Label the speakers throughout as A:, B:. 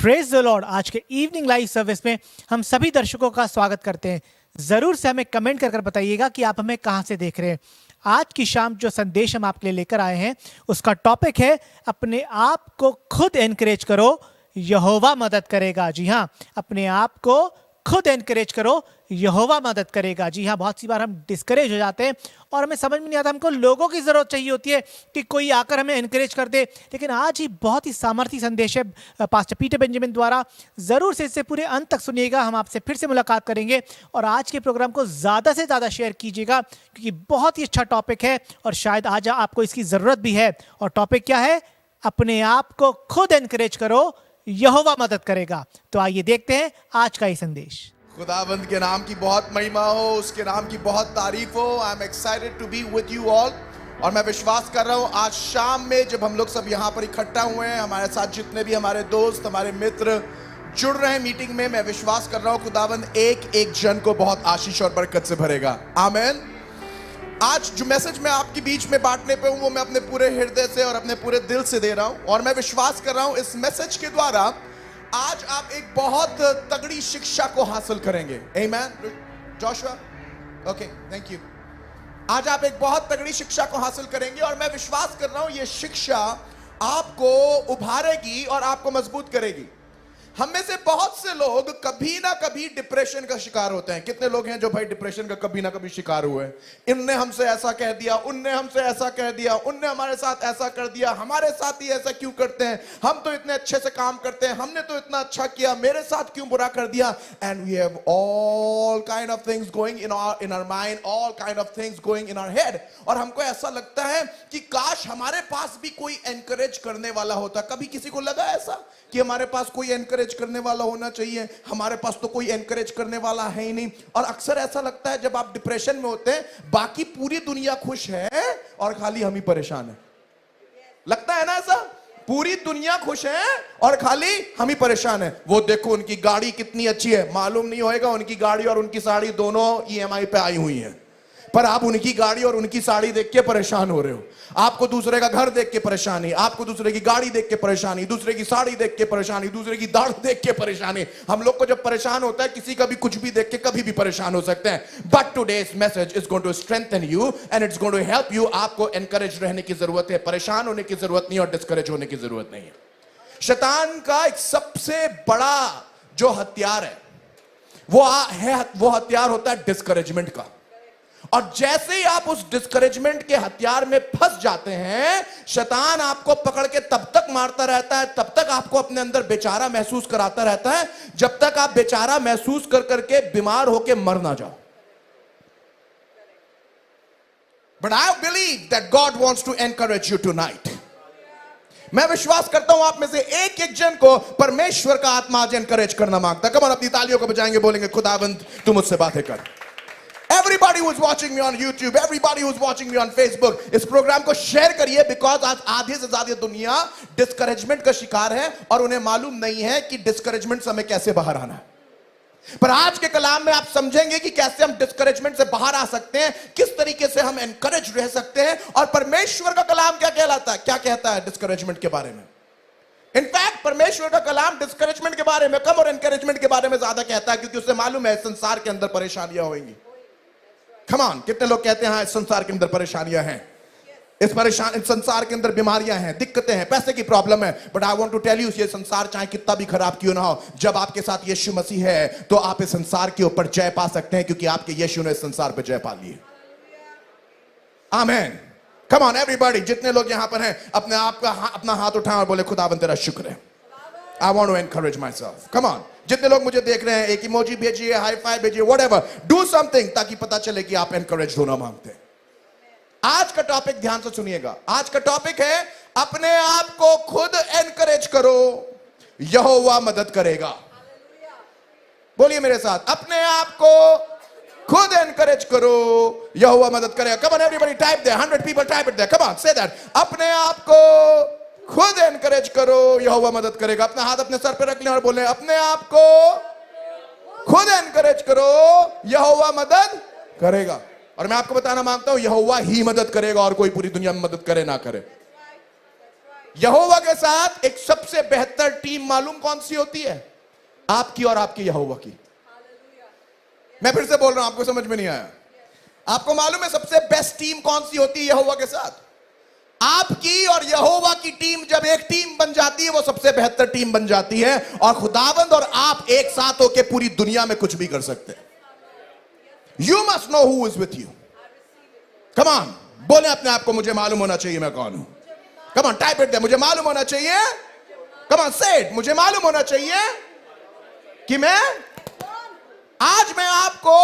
A: Praise the Lord. आज के evening live service में हम सभी दर्शकों का स्वागत करते हैं। जरूर से हमें कमेंट कर बताइएगा कि आप हमें कहां से देख रहे हैं। आज की शाम जो संदेश हम आपके लिए लेकर आए हैं उसका टॉपिक है अपने आप को खुद एनकरेज करो, यहोवा मदद करेगा। जी हाँ, अपने आप को खुद एनकरेज करो, यहोवा मदद करेगा। जी हाँ, बहुत सी बार हम डिस्करेज हो जाते हैं और हमें समझ में नहीं आता, हमको लोगों की ज़रूरत चाहिए होती है कि कोई आकर हमें एनकरेज कर दे। लेकिन आज ही बहुत ही सामर्थी संदेश है पास्टर पीटर बेंजामिन द्वारा। ज़रूर से इसे पूरे अंत तक सुनिएगा। हम आपसे फिर से मुलाकात करेंगे और आज के प्रोग्राम को ज़्यादा से ज़्यादा शेयर कीजिएगा क्योंकि बहुत ही अच्छा टॉपिक है और शायद आज आपको इसकी ज़रूरत भी है। और टॉपिक क्या है? अपने आप को खुद एनकरेज करो, यहोवा मदद करेगा। तो आइए देखते हैं आज का ये संदेश।
B: खुदावंद के नाम की बहुत महिमा हो, उसके नाम की बहुत तारीफ हो। I am excited to be with you all. और मैं विश्वास कर रहा हूँ आज शाम में जब हम लोग सब यहाँ पर इकट्ठा हुए हैं, हमारे साथ जितने भी हमारे दोस्त, हमारे मित्र जुड़ रहे हैं मीटिंग में, मैं विश्वास कर रहा हूँ खुदावंद एक एक जन को बहुत आशीष और बरकत से भरेगा। आमीन। आज जो मैसेज मैं आपके बीच में बांटने पे हूँ वो मैं अपने पूरे हृदय से और अपने पूरे दिल से दे रहा हूँ और मैं विश्वास कर रहा हूँ इस मैसेज के द्वारा आज आप एक बहुत तगड़ी शिक्षा को हासिल करेंगे। आमीन। Joshua, okay, thank you. आज आप एक बहुत तगड़ी शिक्षा को हासिल करेंगे और मैं विश्वास कर रहा हूं ये शिक्षा आपको उभारेगी और आपको मजबूत करेगी। हम में से बहुत से लोग कभी ना कभी डिप्रेशन का शिकार होते हैं। कितने लोग हैं जो भाई डिप्रेशन का कभी ना कभी शिकार हुए? इनने हमसे ऐसा कह दिया, उनने हमसे ऐसा कह दिया, उनने हमारे साथ ऐसा कर दिया, हमारे साथ ही ऐसा क्यों करते हैं, हम तो इतने अच्छे से काम करते हैं, हमने तो इतना अच्छा किया, मेरे साथ क्यों बुरा कर दिया। And we have all kind of things going in our mind, all kind of things going in our head. और हमको ऐसा लगता है कि काश हमारे पास भी कोई एनकरेज करने वाला होता। कभी किसी को लगा ऐसा कि हमारे पास कोई एनकरेज करने वाला होना चाहिए? हमारे पास तो कोई एनकरेज करने वाला है ही नहीं। और अक्सर ऐसा लगता है जब आप डिप्रेशन में होते हैं, बाकी पूरी दुनिया खुश है और खाली हम ही परेशान हैं। लगता है ना ऐसा? पूरी दुनिया खुश है और खाली हम ही परेशान है। वो देखो उनकी गाड़ी कितनी अच्छी है, मालूम नहीं होएगा उनकी गाड़ी और उनकी साड़ी दोनों EMI पे आई हुई है, पर आप उनकी गाड़ी और उनकी साड़ी देख के परेशान हो रहे हो। आपको दूसरे का घर देख के परेशानी, आपको दूसरे की गाड़ी देख के परेशानी, दूसरे की साड़ी देख के परेशानी, दूसरे की दाढ़ देख के परेशानी। हम लोग को जब परेशान होता है किसी का भी कुछ भी देख के कभी भी परेशान हो सकते हैं। But today's message is going to strengthen you and it's going to help you. आपको एनकरेज रहने की जरूरत है, परेशान होने की जरूरत नहीं और डिस्करेज होने की जरूरत नहीं है। शैतान का एक सबसे बड़ा जो हथियार है वो हथियार होता है डिस्करेजमेंट का। और जैसे ही आप उस डिस्करेजमेंट के हथियार में फंस जाते हैं, शैतान आपको पकड़ के तब तक मारता रहता है, तब तक आपको अपने अंदर बेचारा महसूस कराता रहता है, जब तक आप बेचारा महसूस कर करके बीमार होके मर ना जाओ। But I believe that God wants to encourage you tonight. मैं विश्वास करता हूं आप में से एक एक जन को परमेश्वर का आत्मा आज एनकरेज करना मांगता है। कम और अपनी तालियों को बजाएंगे, बोलेंगे खुदावंद तू मुझसे बातें कर। Everybody who's watching me on YouTube, everybody who's watching me on Facebook, इस प्रोग्राम को शेयर करिए बिकॉज आज आधे से ज्यादा दुनिया डिस्करेजमेंट का शिकार है और उन्हें मालूम नहीं है कि डिस्करेजमेंट से हमें कैसे बाहर आना है। पर आज के कलाम में आप समझेंगे कि कैसे हम डिस्करेजमेंट से बाहर आ सकते हैं, किस तरीके से हम एनकरेज रह सकते हैं और परमेश्वर का कलाम क्या कहलाता है, क्या कहता है डिस्करेजमेंट के बारे में। इनफैक्ट परमेश्वर का कलाम डिस्करेजमेंट के बारे में कम और एनकरेजमेंट के बारे में ज्यादा कहता है क्योंकि उसे मालूम है संसार के अंदर परेशानियां होंगी। Come on, कितने लोग कहते हैं हाँ इस संसार के अंदर परेशानियां हैं, इस संसार के अंदर बीमारियां हैं, दिक्कतें हैं, पैसे की प्रॉब्लम है। But I want to tell you ये संसार चाहे कितना भी खराब क्यों ना हो, जब आपके साथ यीशु मसीह है तो आप इस संसार के ऊपर जय पा सकते हैं क्योंकि आपके यीशु ने इस संसार पर जय पा ली। आमीन। कम ऑन एवरीबॉडी, जितने लोग यहां पर हैं अपने आप का अपना हाथ उठाएं और बोले खुदावंद तेरा शुक्र है। I want to encourage myself. Come on, जितने लोग मुझे देख रहे हैं एक इमोजी भेजिए, हाई फाइव भेजिए, व्हाटएवर, डू समथिंग ताकि पता चले कि आप एनकरेज होना मांगते हैं। आज का टॉपिक ध्यान से सुनिएगा। आज का टॉपिक है अपने आप को खुद एनकरेज करो, यहोवा मदद करेगा। बोलिए मेरे साथ, अपने आप को खुद एनकरेज करो, यहोवा मदद करेगा। Come on everybody, type there, 100 people type it there. Come on, say that, अपने आप को खुद एनकरेज करो, यहोवा मदद करेगा। अपना हाथ अपने सर पे रख लें और बोले अपने आप को खुद एनकरेज करो, यहोवा मदद करेगा। और मैं आपको बताना मांगता हूं यहोवा ही मदद करेगा और कोई पूरी दुनिया में मदद करे ना करे। यहोवा के साथ एक सबसे बेहतर टीम मालूम कौन सी होती है? आपकी और आपकी यहोवा की। मैं फिर से बोल रहा हूं, आपको समझ में नहीं आया? आपको मालूम है सबसे बेस्ट टीम कौन सी होती है यहोवा के साथ? आपकी और यहोवा की टीम जब एक टीम बन जाती है वो सबसे बेहतर टीम बन जाती है, और खुदावंद और आप एक साथ होकर पूरी दुनिया में कुछ भी कर सकते हैं। You must know who is with you. Come on, बोले अपने आप को, मुझे मालूम होना चाहिए मैं कौन हूं। Come on, type it there, मुझे मालूम होना चाहिए। कम ऑन, से इट, मुझे मालूम होना चाहिए कि मैं। आज मैं आपको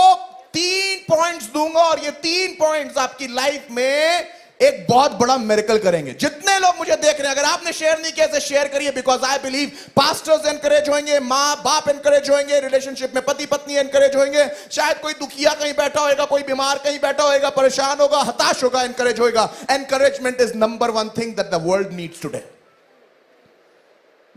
B: 3 पॉइंट्स दूंगा, और ये 3 पॉइंट्स आपकी लाइफ में एक बहुत बड़ा मिरेकल करेंगे। जितने लोग मुझे देख रहे हैं, अगर आपने शेयर नहीं किया तो शेयर करिए, because I believe pastors encourage होंगे, मां बाप एनकरेज होंगे, रिलेशनशिप में पति पत्नी एनकरेज होंगे, शायद कोई दुखिया कहीं बैठा होगा, कोई बीमार कहीं बैठा होगा, परेशान होगा, हताश होगा, एनकरेज होगा। Encouragement is number 1 thing that the world needs today.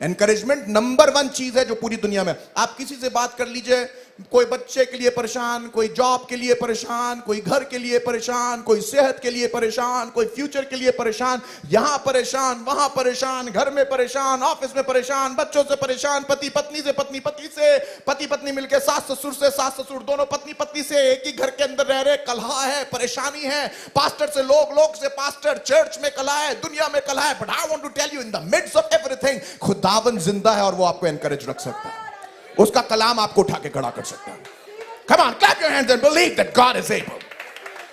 B: Encouragement number 1 चीज है जो पूरी दुनिया में। आप किसी से बात कर लीजिए, कोई बच्चे के लिए परेशान, कोई जॉब के लिए परेशान, कोई घर के लिए परेशान, कोई सेहत के लिए परेशान, कोई फ्यूचर के लिए परेशान, यहां परेशान, वहां परेशान, घर में परेशान, ऑफिस में परेशान, बच्चों से परेशान, पति पत्नी से, पत्नी पति से, पति पत्नी मिलकर सास ससुर से, सास ससुर दोनों पत्नी पत्नी से एक ही घर के अंदर रह रहे, कलह है, परेशानी है, पास्टर से लोग, लोग से पास्टर, चर्च में कलह है, दुनिया में कलह है। But I want to tell you, in the midst of everything खुदावंद जिंदा है, और वो आपको एनकरेज रख सकता है। उसका कलाम आपको उठा के खड़ा कर सकता है। Come on, clap your hands and believe that God is able.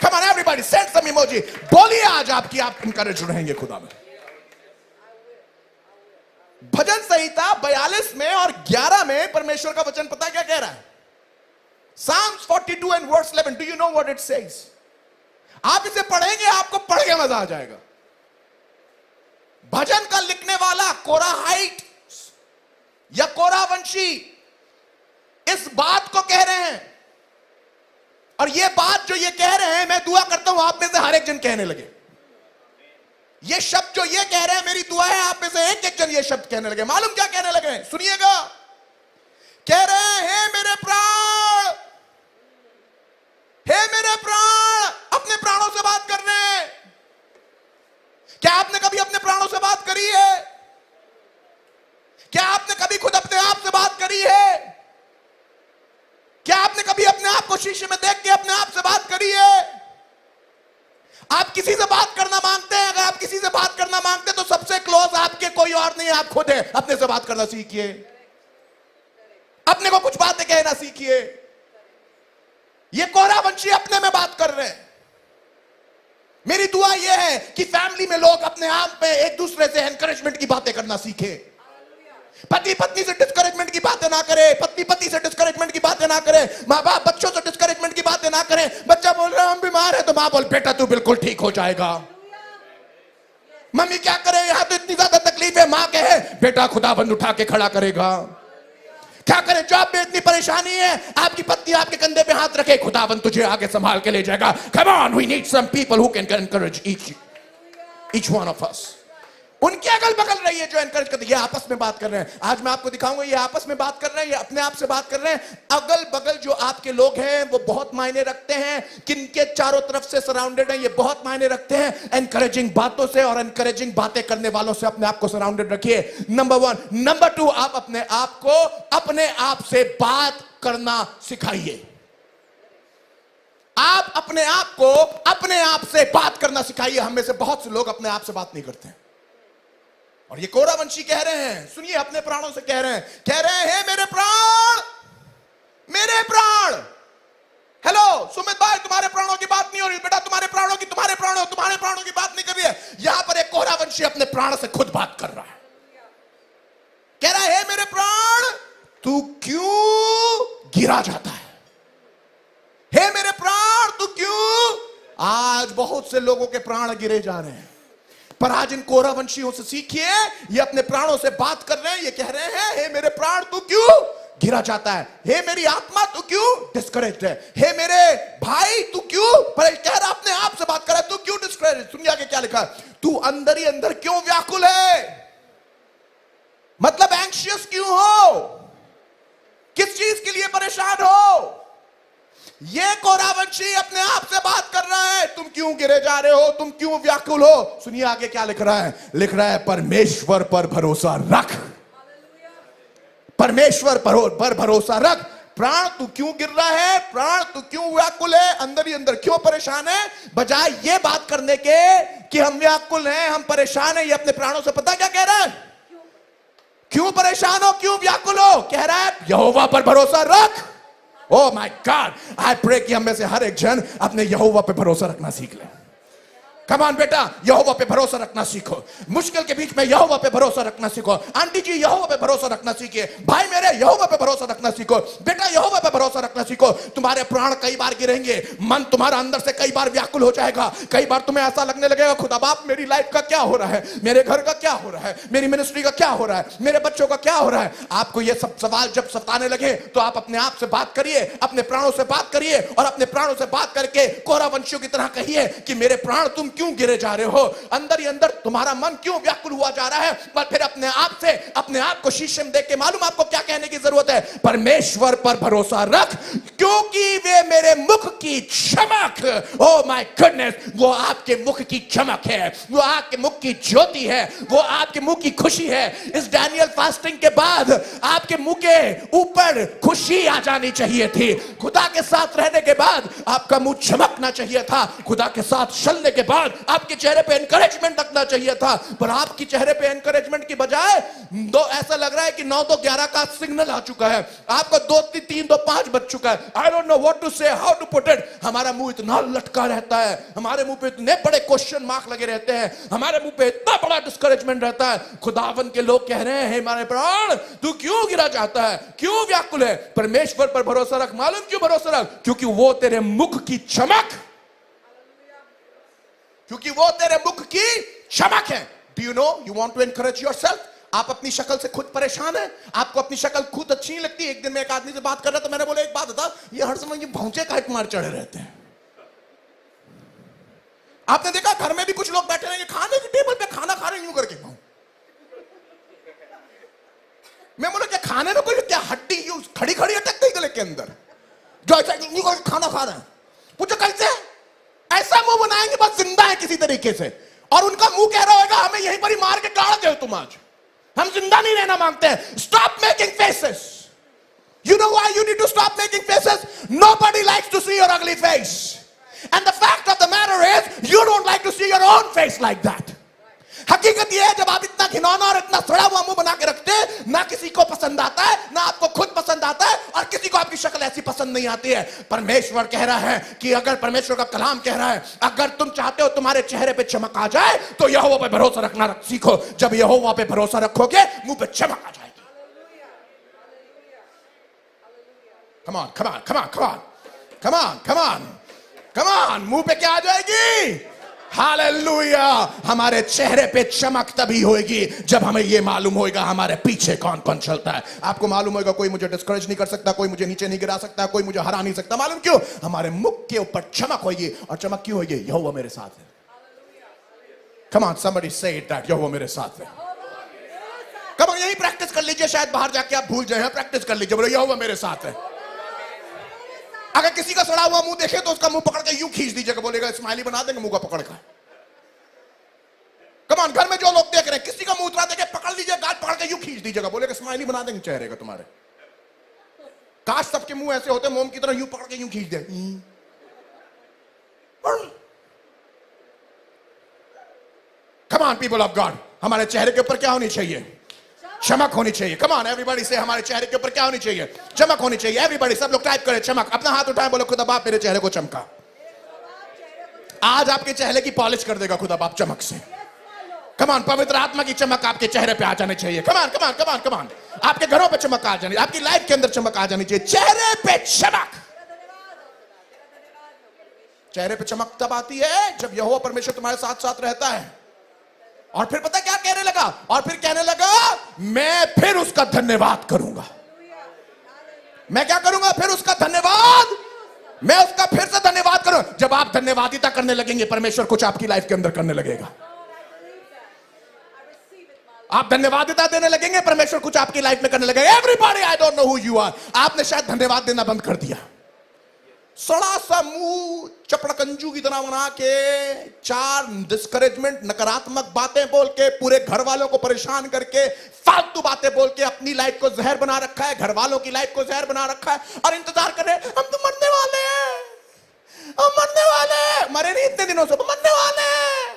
B: Come on, everybody, send some emoji. बोलिए आज आप इंकरेज रहेंगे खुदा में। भजन संहिता 42 में और 11 में परमेश्वर का वचन पता क्या कह रहा है? Psalms 42 and verse 11. Do you know what it says? आप इसे पढ़ेंगे, आपको पढ़ के मजा आ जाएगा। भजन का लिखने वाला कोराहाइट या कोरावंशी इस बात को कह रहे हैं, और ये बात जो ये कह रहे हैं, मैं दुआ करता हूं आप में से हर एक जन कहने लगे। ये शब्द जो ये कह रहे हैं, मेरी दुआ है आप में से एक एक जन ये शब्द कहने लगे। मालूम क्या कहने लगे? सुनिएगा। कह रहे हैं, हे मेरे प्राण, हे मेरे प्राण, अपने प्राणों से बात कर रहे हैं। क्या आपने कभी अपने प्राणों से बात करी है? क्या आपने कभी खुद अपने आप से बात करी है? क्या आपने कभी अपने आप को शीशे में देख के अपने आप से बात करी है? आप किसी से बात करना मांगते हैं, अगर आप किसी से बात करना मांगते हैं तो सबसे क्लोज आपके कोई और नहीं, आप खुद है। अपने से बात करना सीखिए, अपने को कुछ बातें कहना सीखिए। ये कोरावंशी अपने में बात कर रहे हैं। मेरी दुआ यह है कि फैमिली में लोग अपने आप में एक दूसरे से एनकरेजमेंट की बातें करना सीखे। पति पत्नी से डिस्करेजमेंट की बातें ना करे, पत्नी पति से डिस्करेजमेंट की बातें ना करे, माँ बाप बच्चों से डिस्करेजमेंट की बातें ना करें। बच्चा बोल रहा है हम बीमार है, तो माँ बोल बेटा तू बिल्कुल ठीक हो जाएगा। मम्मी क्या करे, यहां तो इतनी ज्यादा तकलीफ है, माँ कहे बेटा खुदाबंद उठा के खड़ा करेगा। क्या करें, जॉब में इतनी परेशानी है, आपकी पत्नी आपके कंधे पे हाथ रखे, खुदाबंद तुझे आगे संभाल के ले जाएगा। Come on, we need some people who can encourage each one of us. उनके अगल बगल रहिए जो एनकरेज करते हैं। ये आपस में बात कर रहे हैं। आज मैं आपको दिखाऊंगा, ये आपस में बात कर रहे हैं, ये अपने आप से बात कर रहे हैं। अगल बगल जो आपके लोग हैं वो बहुत मायने रखते हैं। किनके चारों तरफ से सराउंडेड हैं, ये बहुत मायने रखते हैं। एनकरेजिंग बातों से और एनकरेजिंग बातें करने वालों से अपने आप को सराउंडेड रखिए। नंबर 1। नंबर 2, आप अपने आप को अपने आप से बात करना सिखाइए। आप अपने आप को अपने आप से बात करना सिखाइए। हम में से बहुत से लोग अपने आप से बात नहीं करते हैं, और ये कोरावंशी कह रहे हैं, सुनिए, अपने प्राणों से कह रहे हैं मेरे प्राण, मेरे प्राण। हेलो सुमित भाई, तुम्हारे प्राणों की बात नहीं हो रही बेटा, तुम्हारे प्राणों की बात नहीं कर रही है। यहां पर एक कोरावंशी अपने प्राण से खुद बात कर रहा है। कह रहा है मेरे प्राण, तू क्यों गिरा जाता है? हे मेरे प्राण, तू क्यों? आज बहुत से लोगों के प्राण गिरे जा रहे हैं, पर आज इन कोरावंशियों से सीखिए, ये अपने प्राणों से बात कर रहे हैं। ये कह रहे हैं, हे मेरे प्राण, तू क्यों गिरा जाता है? हे मेरी आत्मा, तू क्यों डिस्करेज्ड है? हे मेरे भाई, तू क्यों? पर कह रहा, अपने आप से बात कर रहा है, तू क्यों डिस्करेज्ड? सुनिए आगे क्या लिखा है, तू अंदर ही अंदर क्यों व्याकुल है? मतलब एंग्शियस क्यों हो? किस चीज के लिए परेशान हो? ये कोरावंशी अपने आप से बात कर रहा है, तुम क्यों गिरे जा रहे हो, तुम क्यों व्याकुल हो। सुनिए आगे क्या लिख रहा है, लिख रहा है परमेश्वर पर भरोसा रख, परमेश्वर पर भरोसा रख। प्राण तू क्यों गिर रहा है, प्राण तू क्यों व्याकुल है, अंदर ही अंदर क्यों परेशान है। बजाय ये बात करने के कि हम व्याकुल हैं, हम परेशान हैं, ये अपने प्राणों से पता क्या कह रहा है, क्यों परेशान हो, क्यों व्याकुल हो, कह रहा है यहोवा पर भरोसा रख। Oh my God, I pray कि हम में से हर एक जन अपने यहोवा पे भरोसा रखना सीख ले। कम ऑन बेटा, यहोवा पे भरोसा रखना सीखो। मुश्किल के बीच में यहोवा पे भरोसा रखना सीखो। आंटी जी यहोवा पे भरोसा रखना सीखिए। भाई मेरे यहोवा पे भरोसा रखना सीखो। बेटा यहोवा पे भरोसा रखना सीखो। तुम्हारे प्राण कई बार गिरेंगे, मन तुम्हारा अंदर से कई बार व्याकुल हो जाएगा। कई बार तुम्हें ऐसा लगने लगेगा खुदा बाप मेरी लाइफ का क्या हो रहा है, मेरे घर का क्या हो रहा है, मेरी मिनिस्ट्री का क्या हो रहा है, मेरे बच्चों का क्या हो रहा है। आपको ये सब सवाल जब सताने लगे तो आप अपने आप से बात करिए, अपने प्राणों से बात करिए और अपने प्राणों से बात करके कोरावंशियों की तरह कहिए कि मेरे प्राण तुम क्यों गिरे जा रहे हो, अंदर ही अंदर तुम्हारा मन क्यों व्याकुल हुआ जा रहा है। पर फिर अपने आप से अपने आप को शीशे में देख के मालूम आपको क्या कहने की जरूरत है, परमेश्वर पर भरोसा रख क्योंकि वे मेरे मुख की चमक, ओह माय गॉडनेस, वो आपके मुख की चमक है, वो आपके मुख की ज्योति है, वो आपके मुख की खुशी है। इस डैनियल फास्टिंग के बाद आपके मुंह के ऊपर खुशी आ जानी चाहिए थी। खुदा के साथ रहने के बाद आपका मुंह चमकना चाहिए था। खुदा के साथ चलने के बाद आपके चेहरे पे एनकरेजमेंट रखना चाहिए था। पर आपकी चेहरे पे एनकरेजमेंट की बजाय दो ऐसा लग रहा है कि 9-2-11 का सिग्नल आ चुका है, आपका 2-3-2-5 बज चुका है। I don't know what to say, how to put it. हमारा मुंह इतना लटका रहता है, हमारे मुंह पे इतने बड़े क्वेश्चन मार्क लगे रहते हैं, हमारे मुंह पे इतना बड़ा डिस्करेजमेंट रहता है। खुदावन के लोग कह रहे हैं हमारे प्राण तू क्यों गिरा जाता है, क्यों व्याकुल है। परमेश्वर पर भरोसा रख। मालूम क्यों भरोसा रख, क्योंकि वो तेरे मुख की चमक, क्योंकि वो तेरे मुख की चमक है। Do you know you want to encourage yourself. आप अपनी शक्ल से खुद परेशान है, आपको अपनी शक्ल खुद अच्छी नहीं लगती। एक दिन मैं एक आदमी से बात कर रहा था, मैंने बोला एक बात बता, ये हर समय ये भौंचे काहे मार चढ़े रहते हैं। आपने देखा घर में भी कुछ लोग बैठे रहेंगे खाने की टेबल पे खाना खा रहे यूं करके। मैं बोला क्या खाने में कोई क्या हड्डी खड़ी खड़ी अटक गई गले के अंदर, जो ऐसा खाना खा रहे हैं। पूछो कैसे, ऐसा मुंह बनाएंगे बस जिंदा है किसी तरीके से, और उनका मुंह कह रहा होगा हमें यहीं पर ही मार के गाड़ दो तुम, आज हम जिंदा नहीं रहना मांगते हैं। Stop making faces. You know why you need to stop making faces? Nobody likes to see your ugly face, and the fact of the matter is you don't like to see your own face like that. हकीकत यह है जब आप इतना घिनौना और इतना सड़ा हुआ मुंह बना के रखते हैं, ना किसी को पसंद आता है, ना आपको खुद पसंद आता है, और किसी को आपकी शक्ल ऐसी पसंद नहीं आती है। परमेश्वर कह रहा है कि अगर परमेश्वर का कलाम कह रहा है अगर तुम चाहते हो तुम्हारे चेहरे पे चमक आ जाए तो यहोवा पे भरोसा रखना सीखो। जब यहोवा पे भरोसा रखोगे मुंह पे चमक आ जाएगी। Come on come on come on come on come on come on come on, मुंह पे क्या आ जाएगी? हालेलुया। हमारे चेहरे पे चमक तभी होगी जब हमें यह मालूम होगा हमारे पीछे कौन कौन चलता है। आपको मालूम होगा कोई मुझे डिस्करेज नहीं कर सकता, कोई मुझे नीचे नहीं गिरा सकता, कोई मुझे हरा नहीं सकता। मालूम क्यों? हमारे मुख के ऊपर चमक होगी। और चमक क्यों होगी? यहोवा मेरे साथ है। कम ऑन समबडी से इट दैट, यहोवा मेरे साथ है। कम ऑन यही प्रैक्टिस कर लीजिए, शायद बाहर जाके आप भूल जाए। प्रैक्टिस कर लीजिए, बोलो यहोवा मेरे साथ है। अगर किसी का सड़ा हुआ मुंह देखे तो उसका मुंह पकड़ के यूं खींच दीजिएगा, बोलेगा स्माइली बना देंगे मुंह का पकड़ का। कम ऑन, घर में जो लोग देख रहे हैं किसी का मुंह उतरा देखे पकड़ लीजिए, गाल पकड़ के यूं खींच दीजिएगा, बोलेगा स्माइली बना देंगे चेहरे का तुम्हारे। काश सबके मुंह ऐसे होते मोम की तरह, यूं पकड़ के यूं खींच दे। Come on people of God, हमारे चेहरे के ऊपर क्या होनी चाहिए? चमक होनी चाहिए। कम ऑन एवरीबॉडी से, हमारे चेहरे के ऊपर क्या होनी चाहिए? चमक होनी चाहिए। एवरीबॉडी, सब लोग टाइप करें चमक। अपना हाथ उठाएं, बोलो खुदा बाप मेरे चेहरे को चमका। आज आपके चेहरे की पॉलिश कर देगा खुदा बाप चमक से। कम ऑन, पवित्र आत्मा की चमक आपके चेहरे पे आ जानी चाहिए। Come on come on come on come on, आपके घरों पे चमक आ जानी, आपकी लाइफ के अंदर चमक आ जानी चाहिए। चेहरे पे चमक। चेहरे पे चमक तब आती है जब यहोवा परमेश्वर तुम्हारे साथ साथ रहता है। और फिर पता क्या कहने लगा? और फिर कहने लगा मैं फिर उसका धन्यवाद करूंगा। मैं क्या करूंगा? फिर उसका धन्यवाद। मैं उसका फिर से धन्यवाद करूं। जब आप धन्यवादिता करने लगेंगे परमेश्वर कुछ आपकी लाइफ के अंदर करने लगेगा। आप धन्यवादिता देने लगेंगे परमेश्वर कुछ आपकी लाइफ में करने लगेगा। Everybody, I don't know who you are. आपने शायद धन्यवाद देना बंद कर दिया। सड़ा सा मुंह चपड़कंजू की तरह बना के 4 डिस्करेजमेंट नकारात्मक बातें बोल के पूरे घर वालों को परेशान करके फालतू बातें बोल के अपनी लाइफ को जहर बना रखा है, घर वालों की लाइफ को जहर बना रखा है और इंतजार कर रहे हैं हम तो मरने वाले हैं, हम मरने वाले हैं। मरे नहीं इतने दिनों से, मरने वाले हैं।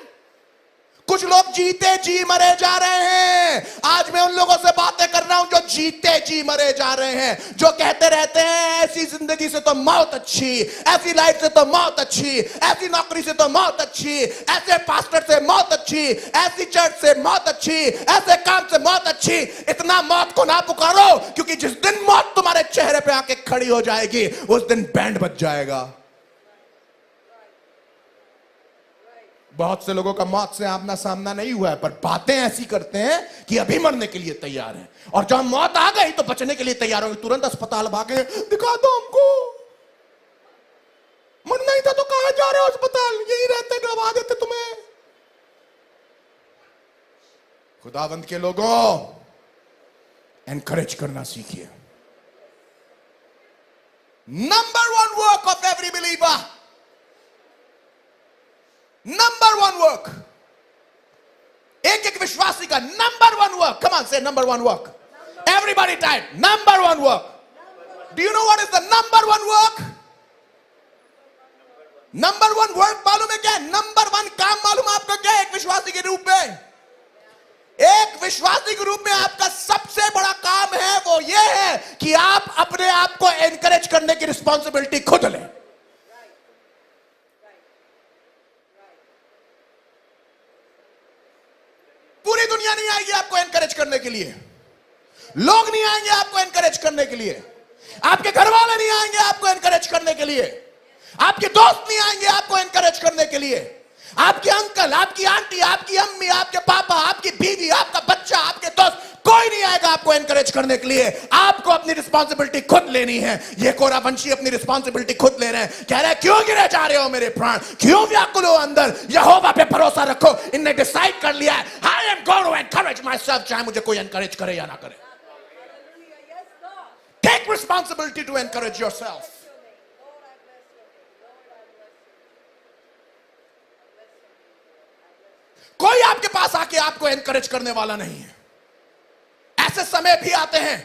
B: कुछ लोग जीते जी मरे जा रहे हैं। आज मैं उन लोगों से बातें कर रहा हूं जो जीते जी मरे जा रहे हैं, जो कहते रहते हैं ऐसी जिंदगी से तो मौत अच्छी, ऐसी लाइफ से तो मौत अच्छी, ऐसी नौकरी से तो मौत अच्छी, ऐसे पास्टर से मौत अच्छी, ऐसी चर्च से मौत अच्छी, ऐसे काम से मौत अच्छी। इतना मौत को ना पुकारो, क्योंकि जिस दिन मौत तुम्हारे चेहरे पे आके खड़ी हो जाएगी उस दिन बैंड बज जाएगा। बहुत से लोगों का मौत से आमना सामना नहीं हुआ है, पर बातें ऐसी करते हैं कि अभी मरने के लिए तैयार हैं, और जब मौत आ गई तो बचने के लिए तैयार होंगे, तुरंत अस्पताल भागे, दिखा दो हमको, मरना ही था तो कहां जा रहे हो अस्पताल, यही रहते गवा देते तुम्हें। खुदावंत के लोगों, एनकरेज करना सीखिए। Number 1 work of every believer, number 1 work, एक विश्वासी का नंबर 1 वर्क, कम ऑन से number 1 work, everybody type, number 1 work. Do you know what is the number 1 work? Number 1 work मालूम है क्या है? नंबर 1 काम मालूम है आपका क्या है? एक विश्वासी के रूप में, एक विश्वासी के रूप में आपका सबसे बड़ा काम है वो ये है कि आप अपने आप को एनकरेज करने की रिस्पॉन्सिबिलिटी खुद लें। पूरी दुनिया नहीं आएगी आपको एनकरेज करने के लिए, लोग नहीं आएंगे आपको एनकरेज करने के लिए, आपके घर वाले नहीं आएंगे आपको एनकरेज करने के लिए, आपके दोस्त नहीं आएंगे आपको एनकरेज करने के लिए, आपके अंकल, आपकी आंटी, आपकी अम्मी, आपके पापा, आपकी बीवी, आपका बच्चा, आपके दोस्त, कोई नहीं आएगा आपको एनकरेज करने के लिए। आपको अपनी रिस्पॉन्सिबिलिटी खुद लेनी है। ये कोरा वंशी अपनी रिस्पॉन्सिबिलिटी खुद ले रहे हैं, कह रहे हैं क्यों गिरे जा रहे हो मेरे प्राण, क्यों व्याकुल हो अंदर, यहोवा पे भरोसा रखो। इनने डिसाइड कर लिया है, I am going to encourage myself, चाहे मुझे कोई एनकरेज करे या ना करे। Take responsibility to encourage yourself. कोई आपके पास आके आपको एनकरेज करने वाला नहीं है। ऐसे समय भी आते हैं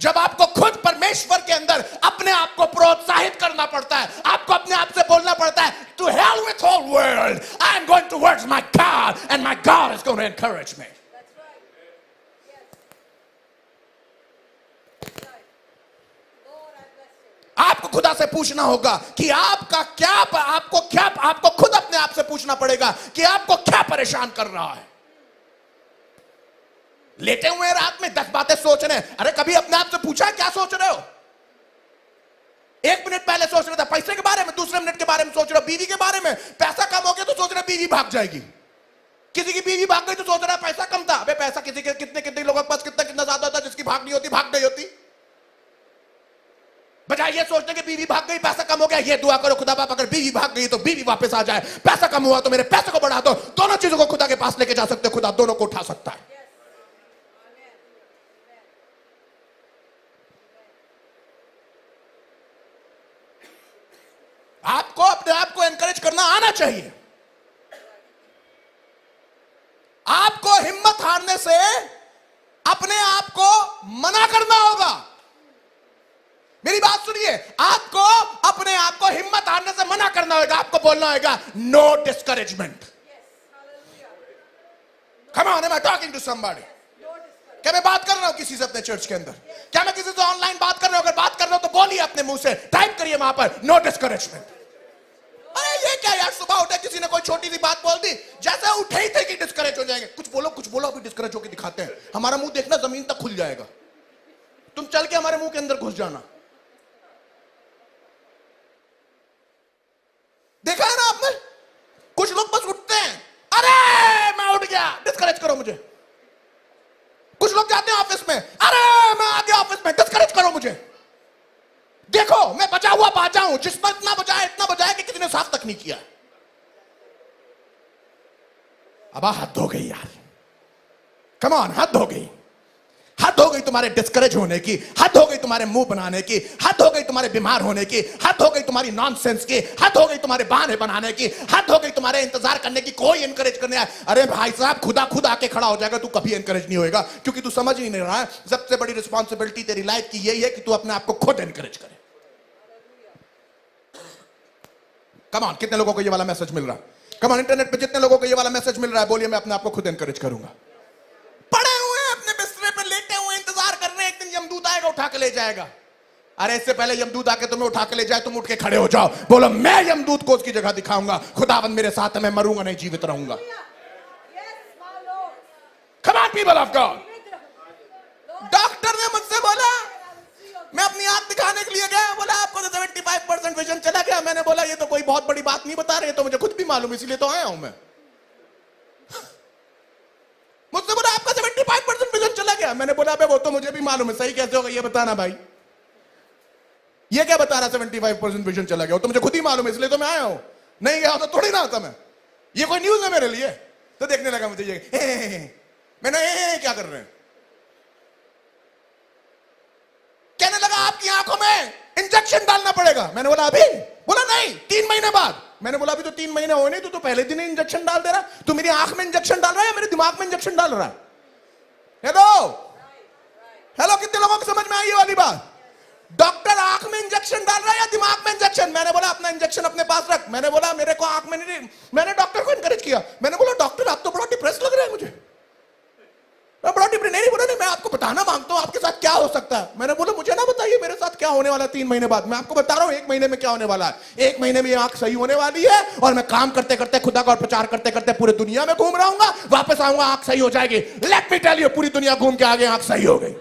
B: जब आपको खुद परमेश्वर के अंदर अपने आप को प्रोत्साहित करना पड़ता है, आपको अपने आप से बोलना पड़ता है, to hell with all world, I am going towards my God and my God is going to encourage me. आपको खुदा से पूछना होगा कि आपका क्या, आपको खुद अपने आप से पूछना पड़ेगा कि आपको क्या परेशान कर रहा है। लेटे हुए रात में 10 बातें सोच रहे हैं, अरे कभी अपने आप से पूछा क्या सोच रहे हो? 1 मिनट पहले सोच रहे थे पैसे के बारे में, दूसरे मिनट के बारे में सोच रहे हो बीवी के बारे में, पैसा कम हो गया तो सोच रहे बीवी भाग जाएगी, किसी की बीवी भाग गई तो सोच रहा है पैसा कम था। अबे पैसा किसी के कितने लोगों के पास कितना ज्यादा होता, जिसकी भाग नहीं होती भाग गई होती। बजाय ये सोचने के बीवी भाग गई पैसा कम हो गया, ये दुआ करो खुदा बाप अगर बीवी भाग गई तो बीवी वापस आ जाए, पैसा कम हुआ तो मेरे पैसे को बढ़ा दो। दोनों चीजों को खुदा के पास लेके जा सकते हो, खुदा दोनों को उठा सकता है। आपको अपने आप को एनकरेज करना आना चाहिए। आपको हिम्मत हारने से अपने आप को मना करना होगा। मेरी बात सुनिए, आपको अपने आप को हिम्मत हारने से मना करना होगा। आपको बोलना होगा no discouragement. Come on, am I talking to somebody? क्या मैं बात कर रहा हूं किसी से अपने चर्च के अंदर? क्या मैं किसी से ऑनलाइन बात कर रहा हूं? अगर बात कर रहा हूं तो बोलिए अपने मुंह से, टाइप करिए वहां पर नो डिस्करेजमेंट। अरे ये क्या यार, सुबह उठे किसी ने कोई छोटी सी बात बोल दी, जैसे उठे ही थे कि डिस्करेज हो जाएंगे। कुछ बोलो अभी डिस्करेज होकर दिखाते हैं। हमारा मुंह देखना जमीन तक खुल जाएगा, तुम चल के हमारे मुंह के अंदर घुस जाना। देखा है ना आपने? कुछ लोग बस उठते हैं, अरे मैं उठ गया डिस्करेज करो मुझे। कुछ लोग जाते हैं ऑफिस में, अरे मैं आ गया ऑफिस में डिस्करेज करो मुझे। देखो मैं बचा हुआ बाजा हूं, जिस पर इतना बजाया कि किसी ने साफ तक नहीं किया। अब हद हो गई यार, कम ऑन, हद हो गई। हद हो गई तुम्हारे डिस्करेज होने की, हद हो गई तुम्हारे मुंह बनाने की, हद हो गई तुम्हारे बीमार होने की, हद हो गई तुम्हारी नॉनसेंस की, हद हो गई तुम्हारे बहाने बनाने की, हद हो गई तुम्हारे इंतजार करने की। कोई एनकरेज करने आए, अरे भाई साहब खुदा खुद आके खड़ा हो जाएगा, तू कभी एनकरेज नहीं होएगा, क्योंकि तू समझ ही नहीं रहा है। सबसे बड़ी रिस्पॉन्सिबिलिटी तेरी लाइफ की यही है कि तू अपने आप को खुद एनकरेज करे। कम ऑन, कितने लोगों को ये वाला मैसेज मिल रहा है? कम ऑन, इंटरनेट पे जितने लोगों को ये वाला मैसेज मिल रहा है, बोलिए मैं अपने आप को खुद एनकरेज करूंगा। पड़े हुए हैं अपने बिस्तर पे, लेटे हुए इंतजार कर रहे हैं एक दिन यमदूत आएगा उठा के ले जाएगा। अरे इससे पहले यमदूत आके तुम्हें उठा के ले जाए, तुम उठ के खड़े हो जाओ, बोलो मैं यमदूत को उसकी जगह दिखाऊंगा, खुदावंद मेरे साथ है, मैं मरूंगा नहीं जीवित रहूंगा। कम on people of God. Doctor ने मुझसे बोला, मैं अपनी आंख दिखाने के लिए गया, बोला आपको तो 75% विजन चला गया। मैंने बोला ये तो कोई बहुत बड़ी बात नहीं बता रहे, तो मुझे खुद भी मालूम, इसीलिए तो आया हूं मैं। मुझसे बोला आपका 75% विजन चला गया। मैंने बोला अबे वो तो मुझे भी मालूम है, सही कैसे होगा ये बताना भाई। ये क्या बता रहा 75% विजन चला गया, वो तो मुझे खुद ही मालूम है, इसलिए तो मैं आया हूं। नहीं गया तो थोड़ी ना आता मैं, ये कोई न्यूज है मेरे लिए। तो देखने लगा मुझे ये, मैंने क्या कर रहे हैं, कहने लगा आपकी आंखों में इंजेक्शन डालना पड़ेगा। मैंने बोला अभी? बोला नहीं 3 महीने बाद। मैंने बोला अभी तो 3 महीने हो नहीं, तो पहले दिन ही इंजेक्शन डाल दे रहा। तू मेरी आंख में इंजेक्शन डाल रहा है या मेरे दिमाग में इंजेक्शन डाल रहा है? हेलो हेलो, कितने लोगों को समझ में आई ये वाली बात? डॉक्टर आंख में इंजेक्शन डाल रहा है या दिमाग में इंजेक्शन? मैंने बोला अपना इंजेक्शन अपने पास रख। मैंने बोला मेरे को आंख में नहीं। मैंने डॉक्टर को इनकरेज किया। मैंने बोला डॉक्टर आप तो बड़ा डिप्रेस लग रहा है मुझे, मैं बड़ा डिप्रेस। नहीं बोला नहीं, मैं आपको बताना मांगता हूं आपके साथ क्या हो सकता है। मैंने बोला मुझे ना बताइए मेरे साथ क्या होने वाला है 3 महीने बाद, मैं आपको बता रहा हूं 1 महीने में क्या होने वाला है। 1 महीने में ये आंख सही होने वाली है, और मैं काम करते करते खुदा का और प्रचार करते करते पूरे दुनिया में घूम रहा हूंगा, वापस आऊंगा आंख सही हो जाएगी। लेट मी टेल यू, पूरी दुनिया घूम के आगे आंख सही हो गई।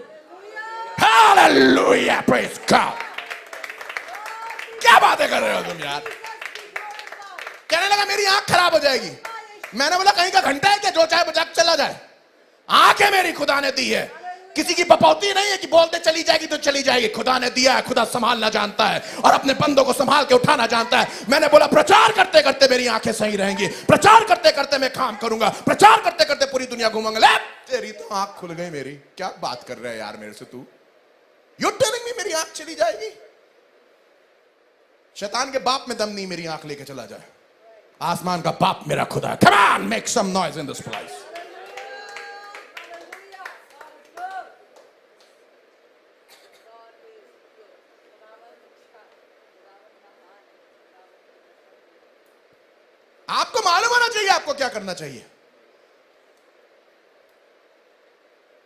B: Hallelujah, praise God. क्या बातें कर रहे हो तुम यार? कहने लगा मेरी आंख खराब हो जाएगी। मैंने बोला कहीं का घंटा है क्या जो चाहे बजा के चला जाए? आंखें मेरी खुदा ने दी है, किसी की बपौती नहीं है कि बोलते चली जाएगी तो चली जाएगी। खुदा ने दिया है, खुदा संभालना जानता है और अपने बंदों को संभाल के उठाना जानता है। मैंने बोला प्रचार करते करते मेरी आंखें सही रहेंगी, प्रचार करते करते मैं काम करूंगा, प्रचार करते करते पूरी दुनिया घूमूंगा। ले तेरी तो आंख खुल गई मेरी। क्या बात कर रहे है यार मेरे से तू? यू टेलिंग मी मेरी आंख चली जाएगी? शैतान के बाप में दम नहीं मेरी आंख लेके चला जाए। आसमान का बाप मेरा खुदा है। Come on, make some noise in this place. आपको मालूम होना चाहिए आपको क्या करना चाहिए।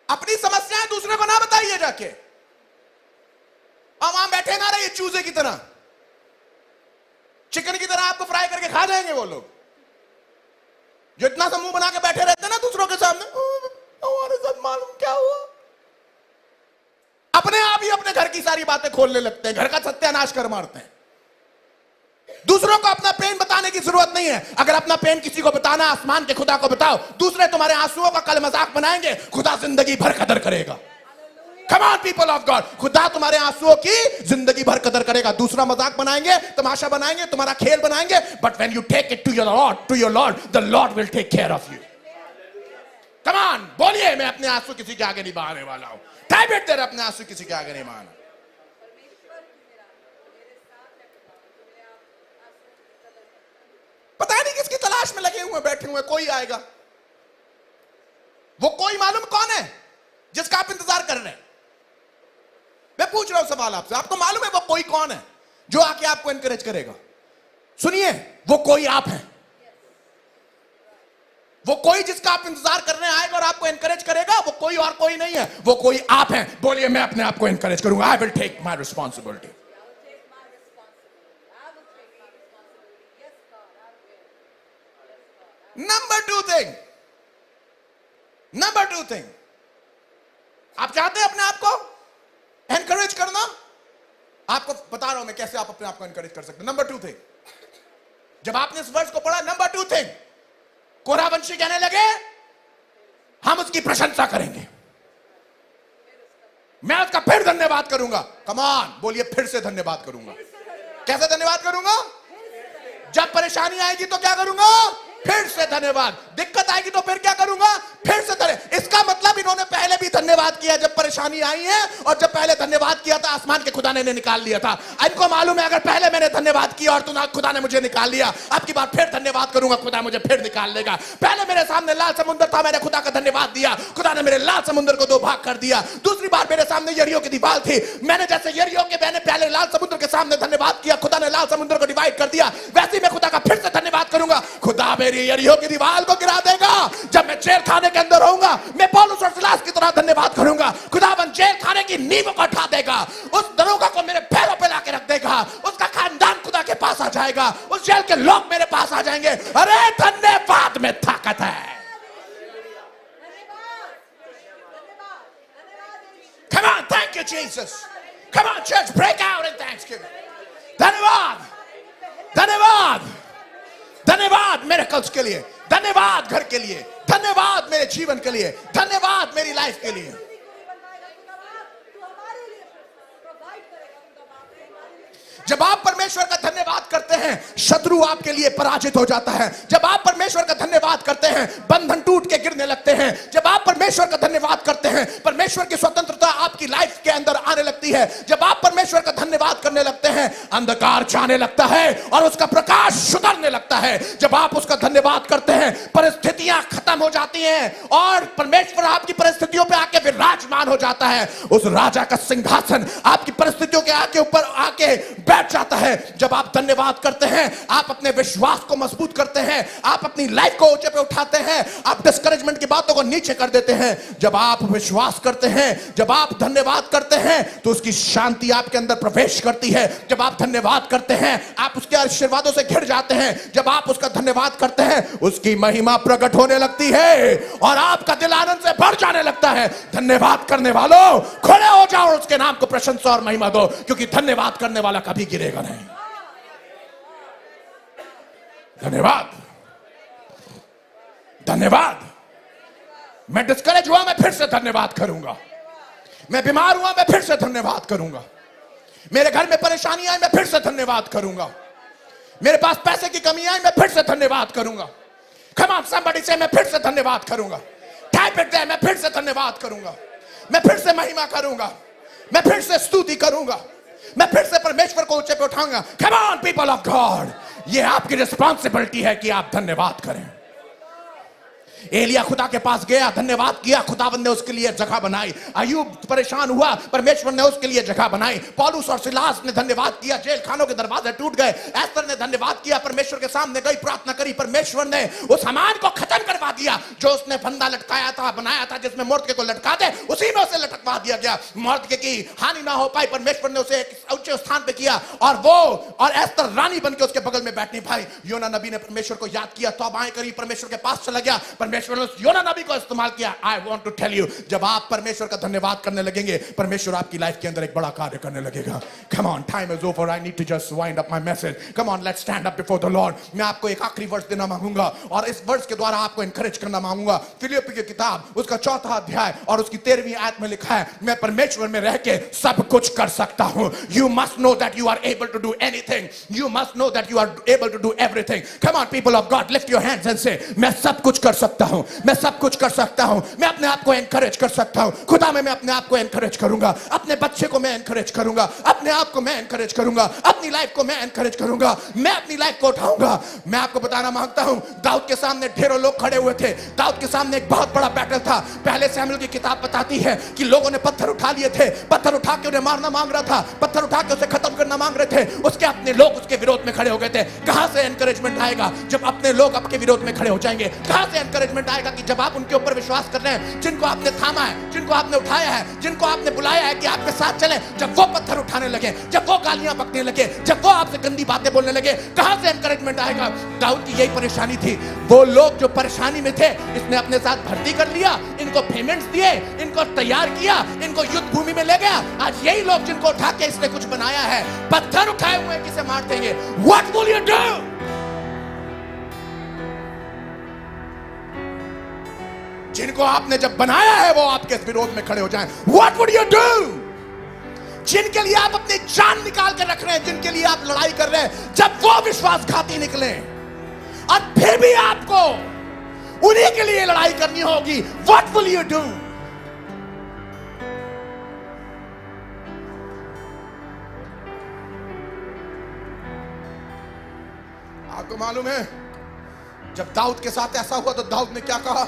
B: अपनी समस्याएं दूसरे को ना बताइए जाके, और वहां बैठे ना रहिए चूजे की तरह, चिकन की तरह आपको फ्राई करके खा जाएंगे वो लोग जो इतना सा मुंह बना के बैठे रहते हैं ना दूसरों के सामने। हमारे साथ मालूम क्या हुआ, अपने आप ही अपने घर की सारी बातें खोलने लगते हैं, घर का सत्यानाश कर मारते हैं। दूसरों को अपना पेन बताने की जरूरत नहीं है। अगर अपना पेन किसी को बताना, आसमान के खुदा को बताओ। दूसरे तुम्हारे आंसुओं का कल मजाक बनाएंगे, खुदा जिंदगी भर कदर करेगा। Come on people of God, खुदा तुम्हारे आंसुओं की जिंदगी भर कदर करेगा। दूसरा मजाक बनाएंगे, तमाशा बनाएंगे, तुम्हारा खेल बनाएंगे, but when you take it to your Lord, the Lord will take care of you. Come on, बोलिए मैं अपने आंसू किसी के आगे नहीं बहाने वाला हूं। Type it there, अपने आंसू किसी के आगे नहीं बहाना। पता नहीं किसकी तलाश में लगे हुए बैठे हुए, कोई आएगा। वो कोई मालूम कौन है जिसका आप इंतजार कर रहे हैं? मैं पूछ रहा हूं सवाल आपसे, आपको मालूम है वो कोई कौन है जो आके आपको एनकरेज करेगा? सुनिए, वो कोई आप हैं। वो कोई जिसका आप इंतजार कर रहे हैं आएगा और आपको एनकरेज करेगा, वो कोई और कोई नहीं है, वो कोई आप हैं। बोलिए मैं अपने आप को एनकरेज करूंगा। I will take my responsibility. Number two thing, आप चाहते हैं अपने आप को एनकरेज करना? आपको बता रहा हूं मैं कैसे आप अपने आप को एनकरेज कर सकते हैं। नंबर 2 थिंग, जब आपने इस वर्ष को पढ़ा, नंबर 2 थिंग, कोरह वंशी कहने लगे हम उसकी प्रशंसा करेंगे, मैं उसका फिर धन्यवाद करूंगा। कम ऑन, बोलिए फिर से धन्यवाद करूंगा। कैसे धन्यवाद करूंगा? जब परेशानी आएगी तो क्या करूंगा? फिर से धन्यवाद। दिक्कत आएगी तो फिर क्या करूंगा? फिर से धन्यवाद। इसका मतलब इन्होंने पहले भी धन्यवाद किया जब परेशानी आई है, और जब पहले धन्यवाद किया था आसमान के खुदा ने निकाल लिया था। इनको मालूम है अगर पहले मैंने धन्यवाद किया और खुदा ने मुझे निकाल लिया, अब की बार फिर धन्यवाद करूंगा, खुदा मुझे फिर निकाल लेगा। पहले मेरे सामने लाल समुद्र था, मैंने खुदा का धन्यवाद दिया, खुदा ने मेरे लाल समुद्र को 2 भाग कर दिया। दूसरी बार मेरे सामने यरीहो की दीवार थी, मैंने जैसे यरीहो के मैंने पहले लाल समुद्र के सामने धन्यवाद किया, खुदा ने लाल समुद्र को डिवाइड कर दिया, वैसे ही मैं खुदा का फिर से धन्यवाद करूंगा, खुदा मेरी यरीहो की दीवार को गिरा देगा। जब मैं जेल खाने के अंदर रहूंगा, मैं पौलुस और सिलास की तरह धन्यवाद करूंगा, खुदावन जेल खाने की नींव को हटा देगा, उस दरोगा को मेरे पैरों पे लाके रख देगा, उसका खानदान खुदा के पास आ जाएगा, उस जेल के लोग मेरे पास आ जाएंगे। अरे धन्यवाद में ताकत है। Come on, thank you Jesus. Come on church, break out in thanksgiving. धन्यवाद, धन्यवाद, धन्यवाद मेरे कल्स के लिए, धन्यवाद घर के लिए, धन्यवाद मेरे जीवन के लिए, धन्यवाद मेरी लाइफ के लिए। जब आप परमेश्वर का धन्यवाद करते हैं, शत्रु आपके लिए पराजित हो जाता है। जब आप परमेश्वर का धन्यवाद करते हैं, बंधन टूट के गिरने लगते हैं। जब आप परमेश्वर का धन्यवाद करते हैं, परमेश्वर की स्वतंत्रता आपकी लाइफ के अंदर आने लगती है। जब आप परमेश्वर का धन्यवाद करने लगते हैं, अंधकार जाने लगता है और उसका प्रकाश सुधरने लगता है। जब आप उसका धन्यवाद करते हैं, परिस्थितियां खत्म हो जाती हैं और परमेश्वर आपकी परिस्थितियों पे आके विराजमान हो जाता है। उस राजा का सिंहासन आपकी परिस्थितियों के आके ऊपर आके बैठ जाता है। जब आप धन्यवाद करते हैं, आप अपने विश्वास को मजबूत करते हैं, आप अपनी लाइफ को ऊंचे पे उठाते हैं, आप डिस्करेजमेंट की बातों को नीचे कर देते हैं। जब आप विश्वास करते हैं, जब आप धन्यवाद करते हैं, तो उसकी शांति आपके अंदर प्रवेश करती है। जब आप धन्यवाद करते हैं, आप उसके आशीर्वादों से घिर जाते हैं। जब आप उसका धन्यवाद करते हैं, उसकी महिमा प्रकट होने लगती है और आपका दिल आनंद से भर जाने लगता है। धन्यवाद करने वालों, खड़े हो जाओ और उसके नाम को प्रशंसा और महिमा दो, क्योंकि धन्यवाद करने वाला कभी गिरेगा नहीं। धन्यवाद, धन्यवाद। मैं डिस्करेज हुआ, मैं फिर से धन्यवाद करूंगा। मैं बीमार हुआ, मैं फिर से धन्यवाद करूंगा। मेरे घर में परेशानी आई, मैं फिर से धन्यवाद करूंगा। मेरे पास पैसे की कमी आई, मैं फिर से धन्यवाद करूंगा। Come on somebody say, मैं फिर से धन्यवाद करूंगा। टाइप इट देयर, मैं फिर से धन्यवाद करूंगा। मैं फिर से महिमा करूंगा। मैं फिर से स्तुति करूंगा। मैं फिर से परमेश्वर को ऊंचे पे उठाऊंगा। Come on people of God, ये आपकी रिस्पॉन्सिबिलिटी है कि आप धन्यवाद करें। एलिया खुदा के पास गया, धन्यवाद किया, खुदावंद ने उसके लिए जगह बनाई। अय्यूब परेशान हुआ, परमेश्वर ने उसके लिए जगह बनाई। पौलुस और सिलास ने धन्यवाद किया, जेल खानों के दरवाजे टूट गए। एस्तर ने धन्यवाद किया, परमेश्वर के सामने गई, प्रार्थना करी, परमेश्वर ने उस हामान को खत्म करवा दिया जो उसने फंदा लटकाया था, बनाया था जिसमें मुर्दके को लटका दे, उसी में उसे लटकवा दिया गया। मुर्दके की हानि ना हो पाई, परमेश्वर ने उसे एक ऊंचे स्थान पे किया और वो और एस्तर रानी बन के उसके बगल में बैठनी पाई। योना नबी ने परमेश्वर को याद किया, तौबाएं करी, परमेश्वर के पास चला गया। परमेश्वर ने योना नबी को इस्तेमाल किया। I want to tell you, जब आप परमेश्वर का धन्यवाद करने लगेंगे, परमेश्वर आपकी लाइफ के अंदर एक बड़ा कार्य करने लगेगा। Come on, time is over. I need to just wind up my message. Come on, let's stand up before the Lord. मैं आपको एक आखिरी वर्ष देना मांगूंगा और इस वर्ष के द्वारा आपको एनकरेज करना मांगूंगा। फिलिप्पी की किताब उसका 4वां अध्याय और उसकी 13वीं आयत में लिखा है, मैं परमेश्वर में रह के सब कुछ कर सकता हूं। You must know that you are able to do anything. You must know that you are able to do everything. Come on, people of God, lift your hands and say, मैं सब कुछ कर सकता हूं, मैं सब कुछ कर सकता हूं। मैं अपने आप को एनकरेज कर सकता हूं। खुदा में मैं अपने आप को एनकरेज करूंगा, अपने बच्चे को मैं एनकरेज करूंगा, अपने आप को मैं एनकरेज करूंगा, अपनी लाइफ को मैं एनकरेज करूंगा, मैं अपनी लाइफ को उठाऊंगा। मैं आपको बताना मांगता हूं, दाऊद के सामने ढेरों लोग खड़े हुए थे। दाऊद के सामने एक बहुत बड़ा बैटल था। पहले शमूएल की किताब बताती है कि लोगों ने पत्थर उठा लिए थे, पत्थर उठा के उन्हें मारना मांग रहा था, पत्थर उठा के उसे खत्म करना मांग रहे थे। उसके अपने लोग उसके विरोध में खड़े हो गए थे। कहां से एनकरेजमेंट आएगा? जब अपने लोग आपके विरोध में खड़े हो जाएंगे। कहां से एनकरेजमेंट आएगा? कि जब आप उनके ऊपर विश्वास कर रहे हैं, जिनको आपने थामा है, जिनको आपने उठाया है, जिनको आपने बुलाया है कि आपके साथ चले, जब वो पत्थर उठाने लगे, जब वो गालियां बकने लगे, जब वो आपसे गंदी बातें बोलने लगे, कहां से एनकरेजमेंट आएगा? दाऊद की यही परेशानी थी। वो लोग जो परेशानी में थे, इसने अपने साथ भर्ती कर लिया, इनको पेमेंट्स दिए, इनको तैयार किया, इनको युद्ध भूमि में ले गया। आज यही लोग जिनको उठा के इसने कुछ बनाया है, पत्थर उठाए हुए किसे मार देंगे। What will you do? जिनको आपने जब बनाया है वो आपके विरोध में खड़े हो जाएं। What would you do? जिनके लिए आप अपनी जान निकाल कर रख रहे हैं, जिनके लिए आप लड़ाई कर रहे हैं, जब वो विश्वासघाती निकले, और फिर भी आपको उन्हीं के लिए लड़ाई करनी होगी। What will you do? आपको मालूम है जब दाऊद के साथ ऐसा हुआ तो दाऊद ने क्या कहा?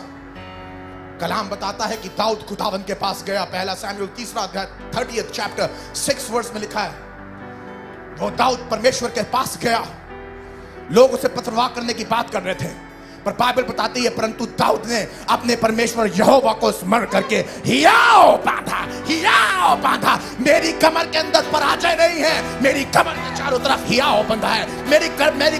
B: कलाम बताता है कि दाऊद खुदावंद के पास गया। पहला शमूएल 3 अध्याय 30th चैप्टर 6 वर्स में लिखा है, वो दाऊद परमेश्वर के पास गया। लोग उसे पथरवाह करने की बात कर रहे थे, पर बाइबल बताती है परंतु दाऊद ने अपने परमेश्वर यहोवा को स्मरण करके हियाव बांधा। मेरी कमर के अंदर पराजय नहीं है, मेरी कमर के चारों तरफ हियाव बंधा है। मेरी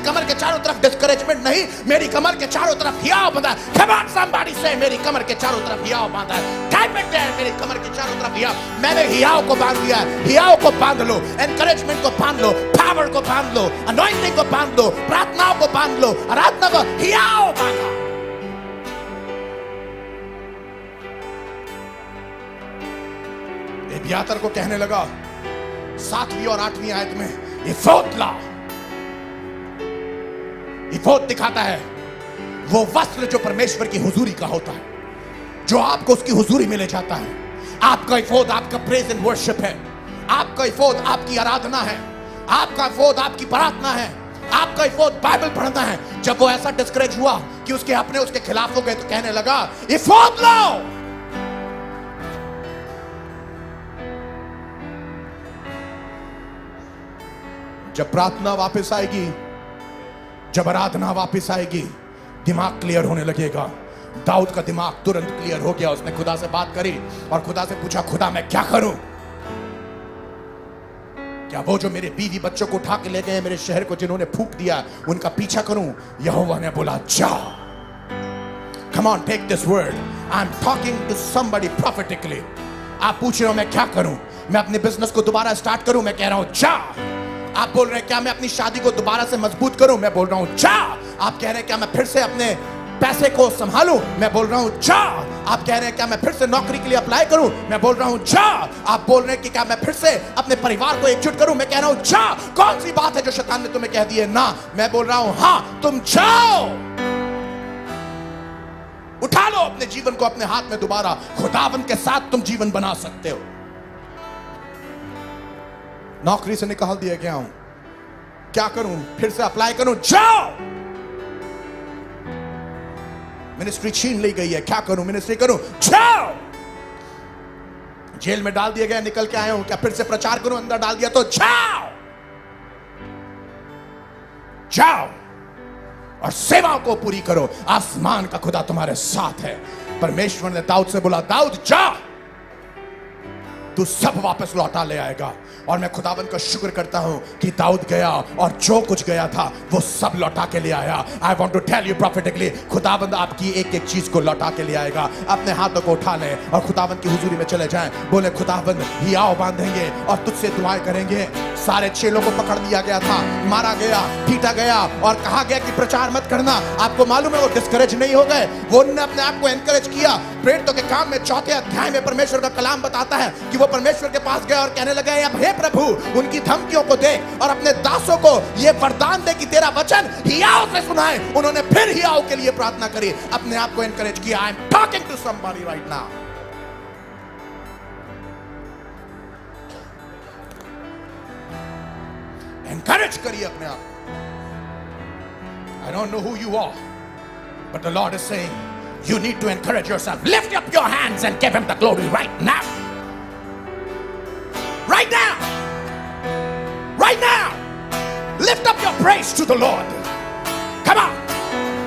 B: कमर के चारों तरफ डिस्करेजमेंट नहीं, मेरी कमर के चारों तरफ हियाव बंधा है। Come on somebody say, मेरी कमर के चारों तरफ हियाव बांधा है। टाइप इट देयर, मेरी कमर के चारों तरफ हियाव। मैंने हियाव को बांध दिया है। हियाव को बांध लो, एनकरेजमेंट को बांध लो, पावर को बांध लो, अनॉइंटिंग को बांध लो, प्रार्थनाओं को बांध लो, आराधना को हियाव बांधा। एबियातार को कहने लगा 7वीं और 8वीं आयत में, इफोद ला। इफोद दिखाता है वो वस्त्र जो परमेश्वर की हुजूरी का होता है, जो आपको उसकी हुजूरी में ले जाता है। आपका इफोद आपका प्रेज एंड वर्शिप है। आपका इफोद आपकी आराधना है। आपका इफोद आपकी प्रार्थना है। आपका इफोद बाइबल पढ़ना है। जब वो ऐसा डिस्करेज हुआ कि उसके अपने उसके खिलाफ हो गए तो कहने लगा इफोद लाओ। जब प्रार्थना वापस आएगी, जब आराधना वापस आएगी, दिमाग क्लियर होने लगेगा। दाऊद का दिमाग तुरंत क्लियर हो गया। उसने खुदा से बात करी और खुदा से पूछा, खुदा मैं क्या करूं? क्या वो जो मेरे बीवी बच्चों को उठा के ले गए मेरे शहर को, जिन्होंने फूंक दिया, उनका पीछा करूं? यहोवा ने बोला जा। Come on, take this word. I'm talking to somebody prophetically. आप पूछ रहे हो मैं क्या करूं? मैं अपने बिजनेस को दोबारा स्टार्ट करूं? मैं कह रहा हूं जा। आप बोल रहे हैं क्या मैं अपनी शादी को दोबारा से मजबूत करूं? मैं बोल रहा हूं जा। आप कह रहे हैं क्या मैं फिर से अपने पैसे को संभालूं? मैं बोल रहा हूं जा। आप कह रहे हैं क्या मैं फिर से नौकरी के लिए अप्लाई करूं? मैं बोल रहा हूं जा। आप बोल रहे हैं कि क्या मैं फिर से अपने परिवार को एकजुट करूं? मैं कह रहा हूं जा। कौन सी बात है जो शैतान ने तुम्हें कह दी है ना? मैं बोल रहा हूं हां, तुम जाओ। उठा लो अपने जीवन को अपने हाथ में दोबारा। खुदावंद के साथ तुम जीवन बना सकते हो। नौकरी से निकाल दिया गया हूं, क्या करूं? फिर से अप्लाई करूं? जाओ। मिनिस्ट्री छीन ली गई है, क्या करूं? मिनिस्ट्री करूं? जाओ। जेल में डाल दिया गया, निकल के आया हूं, क्या फिर से प्रचार करूं? अंदर डाल दिया तो जाओ। जाओ और सेवा को पूरी करो। आसमान का खुदा तुम्हारे साथ है। परमेश्वर ने दाऊद से बोला, दाऊद जा, तू सब वापस लौटा ले आएगा। और मैं खुदावंद का शुक्र करता हूं कि दाऊद गया और जो कुछ गया था वो सब लौटा के ले आया। I want to tell you prophetically, खुदावंद आपकी एक एक चीज को लौटा के ले आएगा। अपने हाथों को उठा लें और खुदावंद की हुजूरी में चले जाएं। बोले खुदावंद हियाव बांधेंगे और तुझसे दुआएं करेंगे। सारे चेलों को पकड़ लिया गया था, मारा गया, पीटा गया और कहा गया कि प्रचार मत करना। आपको मालूम है वो डिस्करेज नहीं हो गए, वो उन्होंने अपने आप को एनकरेज किया। प्रेरितों के काम में 4थे अध्याय में परमेश्वर का कलाम बताता है कि वो परमेश्वर के पास गए और कहने लगे, अब हे प्रभु उनकी धमकियों को देख और अपने दासों को ये वरदान दे कि तेरा वचन हियाव से सुनाए। उन्होंने फिर हियाव के लिए प्रार्थना करी, अपने आप को एनकरेज किया। I am talking to somebody right now. Encourage करिए अपने आप। I don't know who you are, but the Lord is saying you need to encourage yourself. Lift up your hands and give him the glory right now. Right now. Right now. Lift up your praise to the Lord. Come on.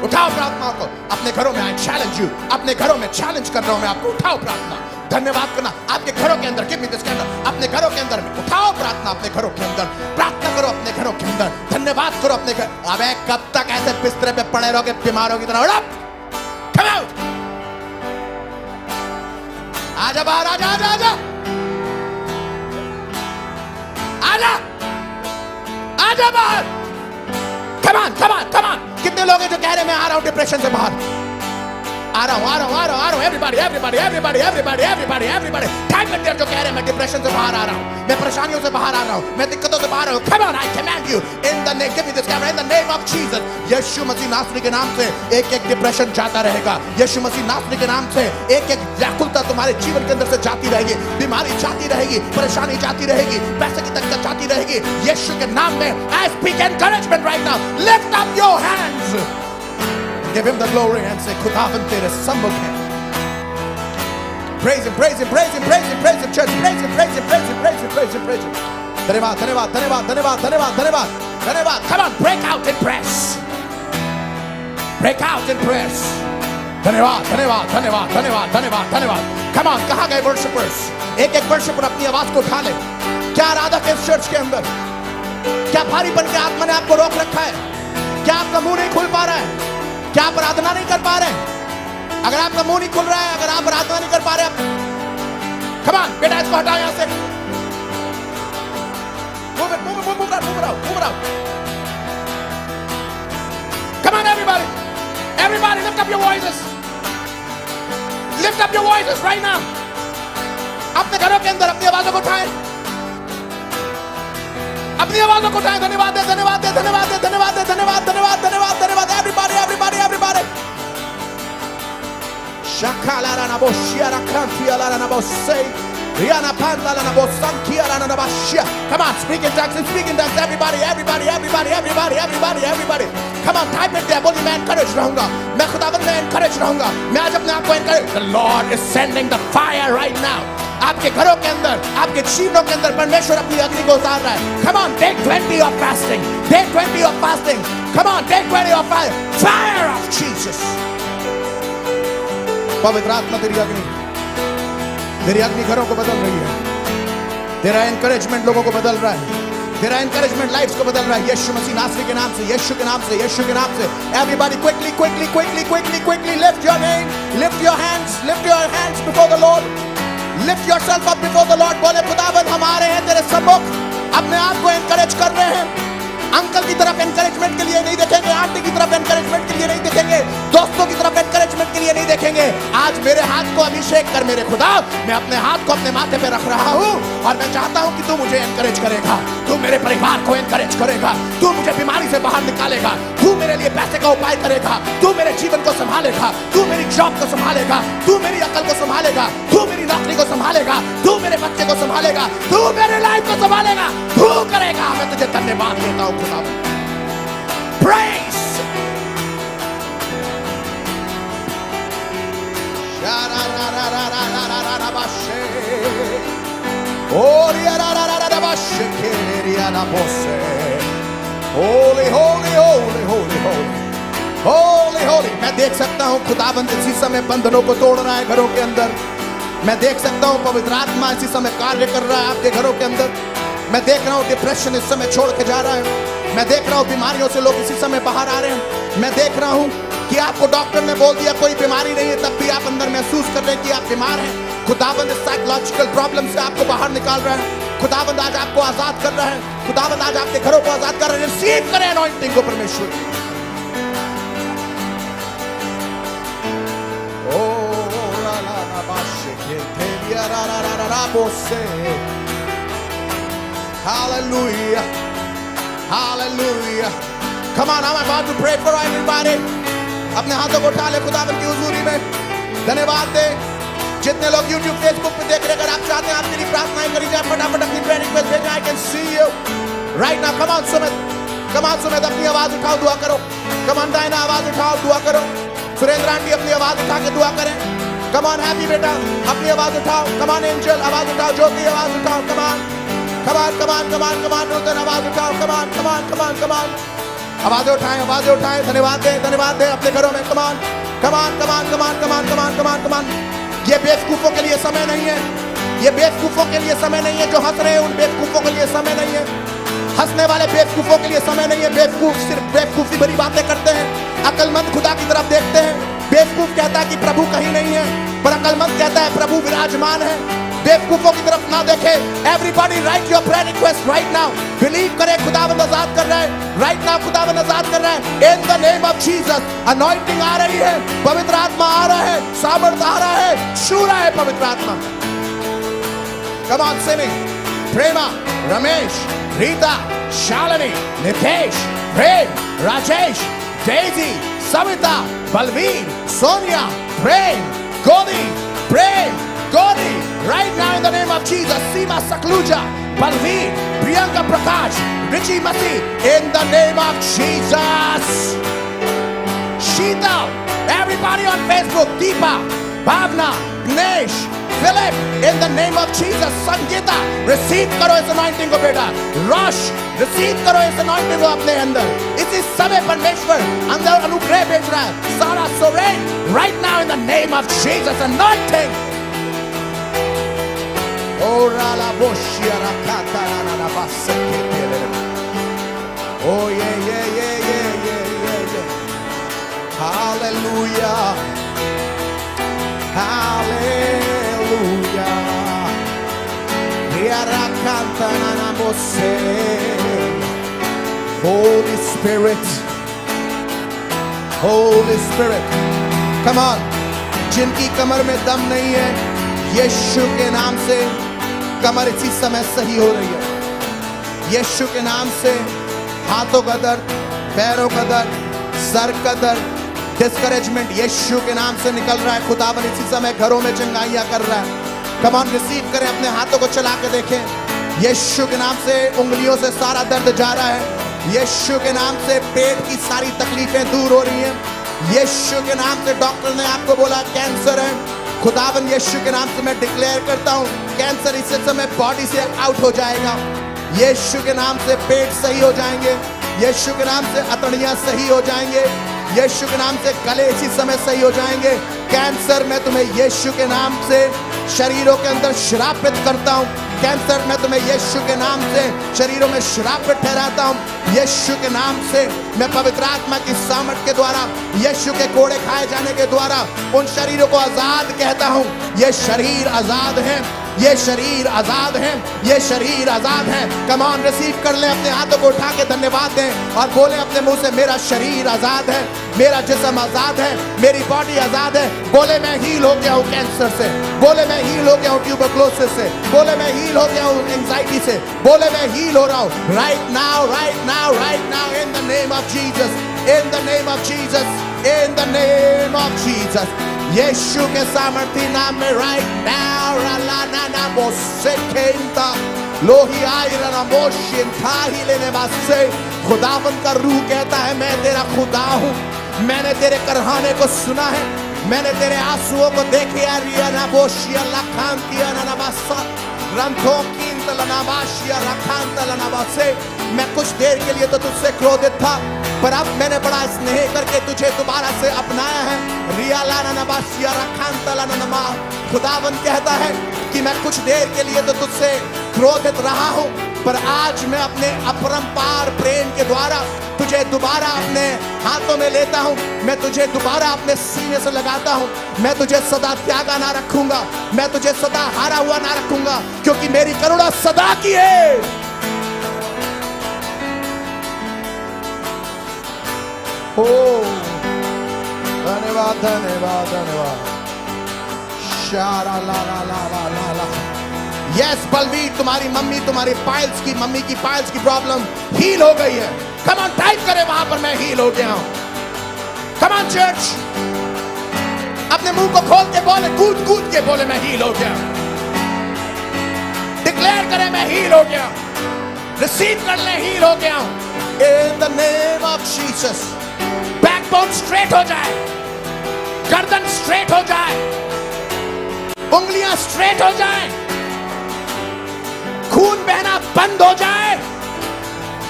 B: उठाओ प्रार्थना को अपने घरों में। I challenge you. अपने घरों में challenge कर रहा हूं मैं आपको। उठाओ प्रार्थना। धन्यवाद करना आपके घरों के अंदर। गिव मी दिस के अंदर, अपने घरों के अंदर उठाओ प्रार्थना। अपने घरों के अंदर प्रार्थना करो, अपने घरों के अंदर धन्यवाद करो अपने घर। अबे कब तक ऐसे बिस्तरे पे पड़े रहोगे बीमारों की तरह? उठ, कम आउट, आजा बाहर, आजा आजा आजा आजा आजा बाहर। Come on come on come on. कितने लोग हैं जो कह रहे हैं मैं आ रहा हूं डिप्रेशन से बाहर? आ रहा हूं, आ रहा हूं, आ रहा हूं, आ रहा हूं। Everybody everybody everybody everybody everybody everybody type में जो कह रहे हैं मैं डिप्रेशन से बाहर आ रहा हूं, मैं परेशानियों से बाहर आ रहा हूं, मैं दिक्कतों से बाहर आ रहा हूं। Come on, I command you in the name, give me this camera, in the name of Jesus. यीशु मसीह नासरी के नाम से एक एक डिप्रेशन जाता रहेगा। यीशु मसीह नासरी के नाम से एक एक व्याकुलता तुम्हारे जीवन के अंदर से जाती रहेगी, बीमारी जाती रहेगी, परेशानी जाती रहेगी, पैसे की दिक्कत जाती रहेगी। यीशु के नाम में I speak encouragement right now. Lift up your hands, give him the glory and से खुदावंद तेरे सम्मुख है। Praise him, praise him, praise him, praise him, praise him, church, praise him, praise him, praise him, praise him, praise him, praise him. धन्यवाद, धन्यवाद, धन्यवाद, धन्यवाद, धन्यवाद, धन्यवाद, धन्यवाद. Come on, break out in press. Break out in press. धन्यवाद, धन्यवाद, धन्यवाद, धन्यवाद, धन्यवाद, धन्यवाद. Come on, कहाँ गए worshipers? एक एक worshipper अपनी आवाज को उठा ले. क्या आराधक है इस चर्च के अंदर? क्या भारीपन के आत्मा ने आपको रोक रखा है? क्या आपका मुंह नहीं खुल पा रहा है? क्या आप आराधना नहीं कर पा रहे हैं? अगर आपका मुंह नहीं खुल रहा है, अगर आप आराधना नहीं कर पा रहे, come on, बेटा इसको हटाओ यहां से। Move it, move it, move it out, move it out, move it out. Come on, everybody, everybody, lift up your voices, lift up your voices right now. अपने घरों के अंदर अपनी आवाजों को उठाएं, अपनी आवाजों को उठाएं। धन्यवाद दे, धन्यवाद दे, धन्यवाद दे, धन्यवाद दे, धन्यवाद, धन्यवाद, धन्यवाद, धन्यवाद। Everybody, everybody, everybody. Shakalara na boshia ra kantia la na bosei. Riana panda la na bosankia la na bashia. Come on, speak in tongues, speak in tongues. Everybody, everybody, everybody, everybody, everybody, everybody. Come on, type it there. बोलिए मैं encourage रहूँगा, मैं खुदावंद में encourage रहूँगा, मैं आज अपने आप को encourage. The Lord is sending the fire right now. आपके घरों के अंदर, आपके जीवनों के अंदर परमेश्वर अपनी अग्नि को उतार रहा है. Come on, day 20 of fasting, day 20 of fasting. Come on, day 20 of fire, fire of Jesus. पवित्र आत्मा तेरी अग्नि घरों को बदल रही है। तेरा एनकरेजमेंट लोगों को बदल रहा है, तेरा एनकरेजमेंट लाइफ्स को बदल रहा है। यीशु मसीह नासरी के नाम से, यीशु के नाम से, यीशु के नाम से। Everybody quickly quickly quickly quickly quickly lift your name, lift your hands before the Lord, lift yourself up before the Lord. बोले खुदावंद हम आ रहे हैं तेरे सम्मुख, अपने आप को एनकरेज कर रहे हैं। अंकल की तरफ एनकरेजमेंट के लिए नहीं देखेंगे, आंटी की तरफ एनकरेजमेंट के लिए नहीं देखेंगे, दोस्तों की तरफ एनकरेजमेंट के लिए नहीं देखेंगे। आज मेरे हाथ को अभिषेक कर मेरे खुदा, मैं अपने हाथ को अपने माथे पे रख रहा हूँ और मैं चाहता हूँ कि तू मुझे एनकरेज करेगा, तू मेरे परिवार को एनकरेज करेगा, तू मुझे बीमारी से बाहर निकालेगा, तू मेरे लिए पैसे का उपाय करेगा, तू मेरे जीवन को संभालेगा, तू मेरी जॉब को संभालेगा, तू मेरी अकल को संभालेगा, तू मेरी नौकरी को संभालेगा, तू मेरे बच्चे को संभालेगा, तू मेरे लाइफ को संभालेगा, तू करेगा। मैं तुझे धन्यवाद देता हूँ खुदा। Praise. Holy, holy, holy, holy, holy, holy, holy. मैं देख सकता हूँ खुदाबंद इसी समय बंधनों को तोड़ रहा है घरों के अंदर। मैं देख सकता हूँ पवित्र आत्मा इसी समय कार्य कर रहा है आपके घरों के अंदर। मैं देख रहा हूँ डिप्रेशन इस समय छोड़ के जा रहा है। मैं देख रहा हूँ बीमारियों से लोग इसी समय बाहर आ रहे हैं। मैं देख रहा हूँ कि आपको डॉक्टर ने बोल दिया कोई बीमारी नहीं है, तब भी आप अंदर महसूस कर रहे हैं कि आप बीमार हैं। खुदावंद इस साइकोलॉजिकल प्रॉब्लम से आपको बाहर निकाल रहा है। खुदावंद आज आपको आजाद कर रहा है। खुदावंद आज आपके घरों को आजाद कर रहे हैं। रिसीव करें अनॉइंटिंग को परमेश्वर। Hallelujah. Hallelujah. Come on, I'm about to pray for everybody. अपने हाथों को उठा ले खुदावंद की हुजूरी में। धन्यवाद दे जितने लोग YouTube, Facebook पे देख रहे हैं। अगर आप चाहते हैं आपके लिए प्रार्थनाएं करी जाए, फटाफट अपनी प्रेयर रिक्वेस्ट भेजें। I can see you right now. Come on Sumit, come on Sumit, अपनी आवाज उठाओ, दुआ करो। Come on डायना, आवाज उठाओ, दुआ करो। सुरेंद्र आंटी अपनी आवाज उठा के दुआ करें। Come on हैप्पी बेटा, अपनी आवाज उठाओ। Come on एंजल, आवाज उठाओ। ज्योति, आवाज उठाओ। Come on, come on, come on, come on, come on, नूतन आवाज उठाओ। Come on, come on, come on, come on, आवाजें उठाएं, आवाजें उठाएं। धन्यवाद दे अपने घरों में। Come on, come on, come on, come on, come on, come on, come on, come on। ये बेवकूफों के लिए समय नहीं है, ये बेवकूफों के लिए समय नहीं है जो हंस रहे हैं, उन बेवकूफों के लिए समय नहीं है। हंसने वाले बेवकूफों के लिए समय नहीं है। बेवकूफ सिर्फ बेवकूफी भरी बातें करते हैं। अकलमंद खुदा की तरफ देखते हैं। बेवकूफ कहता है कि प्रभु कहीं नहीं है, पर अकलमंद कहता है प्रभु विराजमान है। बेवकूफों की तरफ ना देखे। Everybody right your prayer request right now. Believe करे खुदावंद आजाद कर रहा है राइट नाउ, खुदावंद आजाद कर रहा है in the name of Jesus. Anointing आ रही है, पवित्र आत्मा आ रहा है, सामर्थ आ रहा है, छू रहा है पवित्र आत्मा। Come on singing. Prema, Ramesh, Rita, Shalini, Nitesh, Prem, Rajesh, Daisy, Savita, Balvir, Sonia, Prem, गोदी, प्रेम, गोदी, right now in the name of Jesus. Seema Sakluja, Balvir, Priyanka Prakash, Richie Masih, in the name of Jesus. Sheetal, everybody on Facebook, Deepa, Bhavna, Ganesh, Philip, in the name of Jesus. Sangeeta, receive करो इस अनॉइंटिंग को बेटा। रश, रिसीव करो इस अनॉइंटिंग को अपने अंदर। इसी समय परमेश्वर अंदर अनुग्रह भेज रहा है। Sara Soren right now in the name of Jesus. Anointing. ओ राला बोशिया रखाता ना ना बासके तेरे। ओ ये hallelujah, hallelujah. Riara canta na na mose. Holy Spirit, Holy Spirit, come on. जिनकी कमर में दम नहीं है, यीशु के नाम से कमर इसी समय सही हो रही है। यीशु के नाम से हाथों का दर्द, पैरों का दर्द, सर का दर्द, डिस्करेजमेंट यीशु के नाम से निकल रहा है। खुदावन इसी समय घरों में चंगाइयां कर रहा है। कम ऑन रिसीव करें, अपने हाथों को चला के देखें। यीशु के नाम से उंगलियों से सारा दर्द जा रहा है। यीशु के नाम से पेट की सारी तकलीफें दूर हो रही हैं। यीशु के नाम से डॉक्टर ने आपको बोला कैंसर है, खुदावन यीशु के नाम से मैं डिक्लेयर करता हूँ कैंसर इस समय बॉडी से आउट हो जाएगा। यीशु के नाम से पेट सही हो जाएंगे। यीशु के नाम से अतड़ियां सही हो जाएंगे। यीशु के नाम से गले इसी समय सही हो जाएंगे। कैंसर मैं तुम्हें यीशु के नाम से शरीरों के अंदर श्रापित करता हूँ। कैंसर मैं तुम्हें यीशु के नाम से शरीरों में श्रापित ठहराता हूँ। यीशु के नाम से मैं पवित्र आत्मा की सामर्थ के द्वारा, यीशु के कोड़े खाए जाने के द्वारा उन शरीरों को आजाद कहता हूँ। ये शरीर आजाद है, ये शरीर आजाद है, ये शरीर आजाद है। कम ऑन रिसीव कर ले, अपने हाथों को उठा के धन्यवाद दें और बोले अपने मुंह से मेरा शरीर आजाद है, मेरा जिस्म आजाद है, मेरी बॉडी आजाद है। बोले मैं हील हो गया हूँ कैंसर से, बोले मैं हील हो गया हूँ ट्यूबरक्लोसिस से, बोले मैं हील हो गया हूँ एंजाइटी से, बोले मैं हील हो रहा हूँ right now, right now, right now in the name of Jesus, in the name of Jesus, in the name of Jesus. यीशु के सामर्थी नाम में राइट नाउ राला ना ना मोसेकेंता लोही आयरा ना मोशिंता ही लेने वास्ते खुदावन का रूह कहता है मैं तेरा खुदा हूँ। मैंने तेरे करहाने को सुना है, मैंने तेरे आंसुओं को देखा। रिया ना बोशिया लखांतिया ना नवासा रंथों की तलनावाशिया रखांत लनावासे। मैं कुछ देर के लिए तो तुझसे क्रोधित था, पर अब मैंने बड़ा स्नेह करके तुझे दोबारा से अपनाया है। रिया लाना नवाशिया रखांत लनमा। खुदावन कहता है कि मैं कुछ देर के लिए तो तुझसे क्रोधित रहा हूँ, पर आज मैं अपने अपरंपार प्रेम के द्वारा तुझे दोबारा अपने हाथों में लेता हूँ। मैं तुझे दोबारा अपने सीने से लगाता हूँ। मैं तुझे सदा त्यागा ना रखूंगा, मैं तुझे सदा हारा हुआ ना रखूंगा, क्योंकि मेरी करुणा सदा की है। ओ धन्यवाद, धन्यवाद, धन्यवाद। शारा ला ला ला ला ला ला। यस बलवीर, तुम्हारी मम्मी, तुम्हारी पाइल्स की मम्मी की पाइल्स की प्रॉब्लम हील हो गई है। कम ऑन टाइप करें वहां पर मैं हील हो गया हूं। कम ऑन चर्च, अपने मुंह को खोल के बोले, कूद कूद के बोले मैं हील हो गया। डिक्लेयर करें मैं हील हो गया। रिसीव कर ले, हील हो गया हूं इन the name of Jesus. Backbone straight हो जाए, गर्दन स्ट्रेट हो जाए, उंगलियां स्ट्रेट हो जाए, खून बहना बंद हो जाए।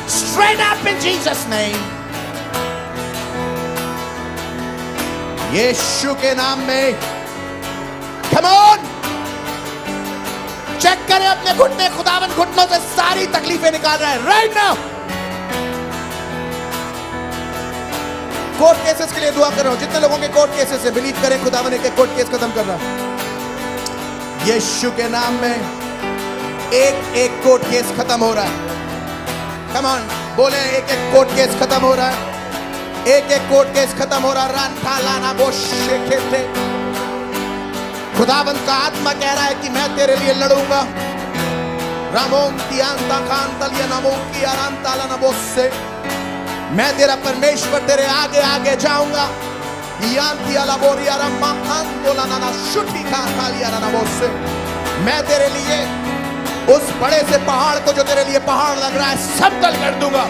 B: Straight up in Jesus' name. यीशु के नाम में। Come on. चेक करें अपने घुटने, खुदावन घुटनों से सारी तकलीफें निकाल रहा है right now. कोर्ट केसेस के लिए दुआ कर रहा हूं। जितने लोगों के कोर्ट केसेस है, बिलीव करें खुदावन एक कोर्ट केस खत्म कर रहा है। यीशु के नाम में एक एक कोर्ट केस खत्म हो रहा है। कम ऑन बोले, एक एक कोर्ट केस खत्म हो रहा है, एक एक कोर्ट केस खत्म हो रहा है। रांठा लाना वो शेखे, खुदावंत का आत्मा कह रहा है कि मैं तेरे लिए लड़ूंगा। रामों तियांता कांतल या नमो की आरांताला नबोसे, मैं तेरा परमेश्वर तेरे आगे आगे जाऊंगा। मैं तेरे लिए उस बड़े से पहाड़ को जो तेरे लिए पहाड़ लग रहा है समतल कर दूंगा।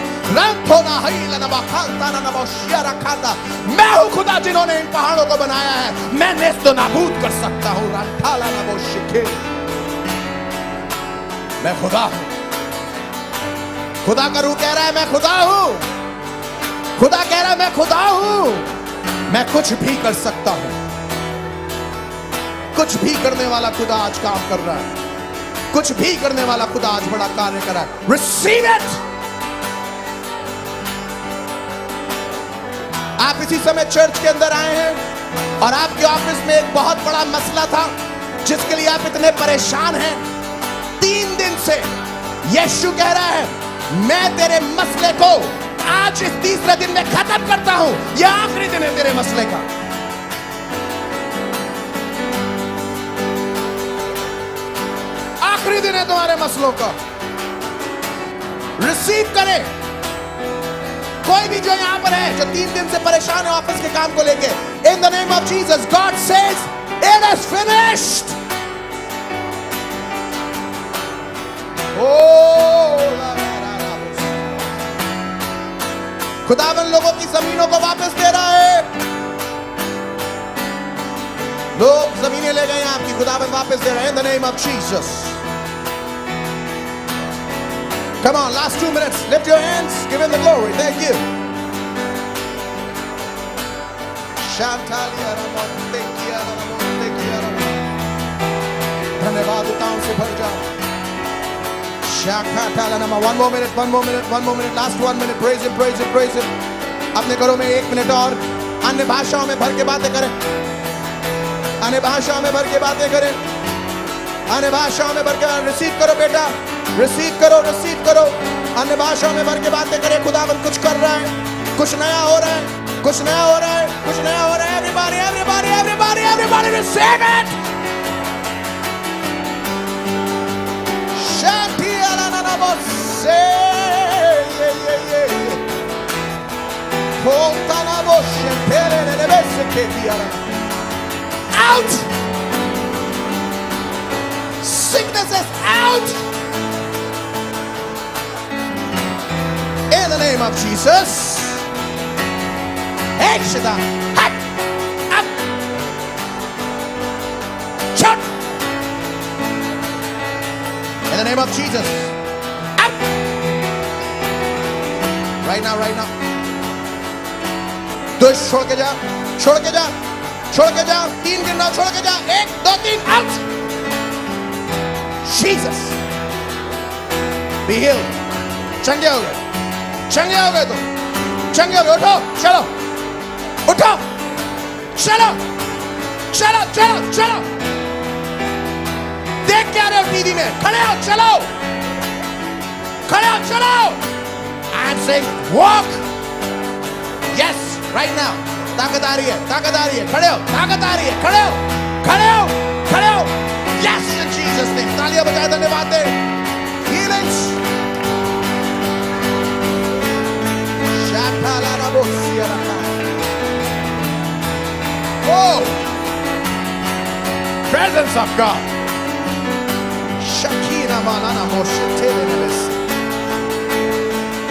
B: मैं हूं खुदा जिन्होंने इन पहाड़ों को बनाया है, मैं नेस्तो नाबूद कर सकता हूं। मैं खुदा हूं। खुदा का रूह कह रहा है मैं खुदा हूं। खुदा कह रहा है मैं खुदा हूं, मैं कुछ भी कर सकता हूं। कुछ भी करने वाला खुदा आज काम कर रहा है, कुछ भी करने वाला खुदा आज बड़ा कार्य कर रहा है। Receive it. आप इसी समय चर्च के अंदर आए हैं और आपके ऑफिस में एक बहुत बड़ा मसला था जिसके लिए आप इतने परेशान हैं। 3 दिन से यीशु कह रहा है मैं तेरे मसले को आज इस तीसरे दिन में खत्म करता हूं। यह आखिरी दिन है तेरे मसले का। आखिरी दिन है तुम्हारे मसलों का। रिसीव करें। कोई भी जो यहां पर है जो 3 दिन से परेशान है ऑफिस के काम को लेके, इन the name of Jesus God says it is finished. खुदावन लोगों की जमीनों को वापस दे रहा है। लोग जमीनें ले गए, आपकी खुदावन वापस दे रहा है in the name of Jesus. Come on, last 2 minutes. Lift your hands. Give him the glory. Thank you. धन्यवाद उताओं से भर जाओ। One more minute, one more minute, one more minute. Last 1 minute. Praise him, praise him, praise him. अपने घरों में 1 minute और अन्य भाषाओं में भर के बातें करें। अन्य भाषाओं में भर के बातें करें। अन्य भाषाओं में भर के रिसीव करो बेटा, रिसीव करो, रिसीव करो। अन्य भाषाओं में भर के बातें करें। खुदावन कुछ कर रहा है, कुछ नया हो रहा है, कुछ नया हो रहा है, कुछ नया हो रहा है। Everybody, everybody, everybody, everybody receive it. Shanti alana bosse, Fontana bosse, pere ne besse che diara. Out. Sickness is out. In the name of Jesus. Hey, Shaitan. Hut. Up. Shut. In the name of Jesus. Up. Right now, right now. दो छोड़ के जा, छोड़ के जा, छोड़ के जा। 3 गिनना, छोड़ के जा। 1 2 3 out. Jesus. Be healed. चंगे हो गए, चंगे हो गए तुम, चंगे हो गए। उठो, चलो, उठो, चलो, चलो, चलो, चलो। देख क्या रहे हो टीवी में? खड़े हो, चलो, खड़े हो, चलो। I'm saying walk. Yes, right now. ताकत आ रही है, ताकत आ रही है। खड़े हो, ताकत आ रही है। खड़े हो, खड़े हो, खड़े हो। Yes, in Jesus' name. तालियां बजाए, धन्यवाद दे। Healings. Oh, presence of God. Shakina malana moshe tele nebes.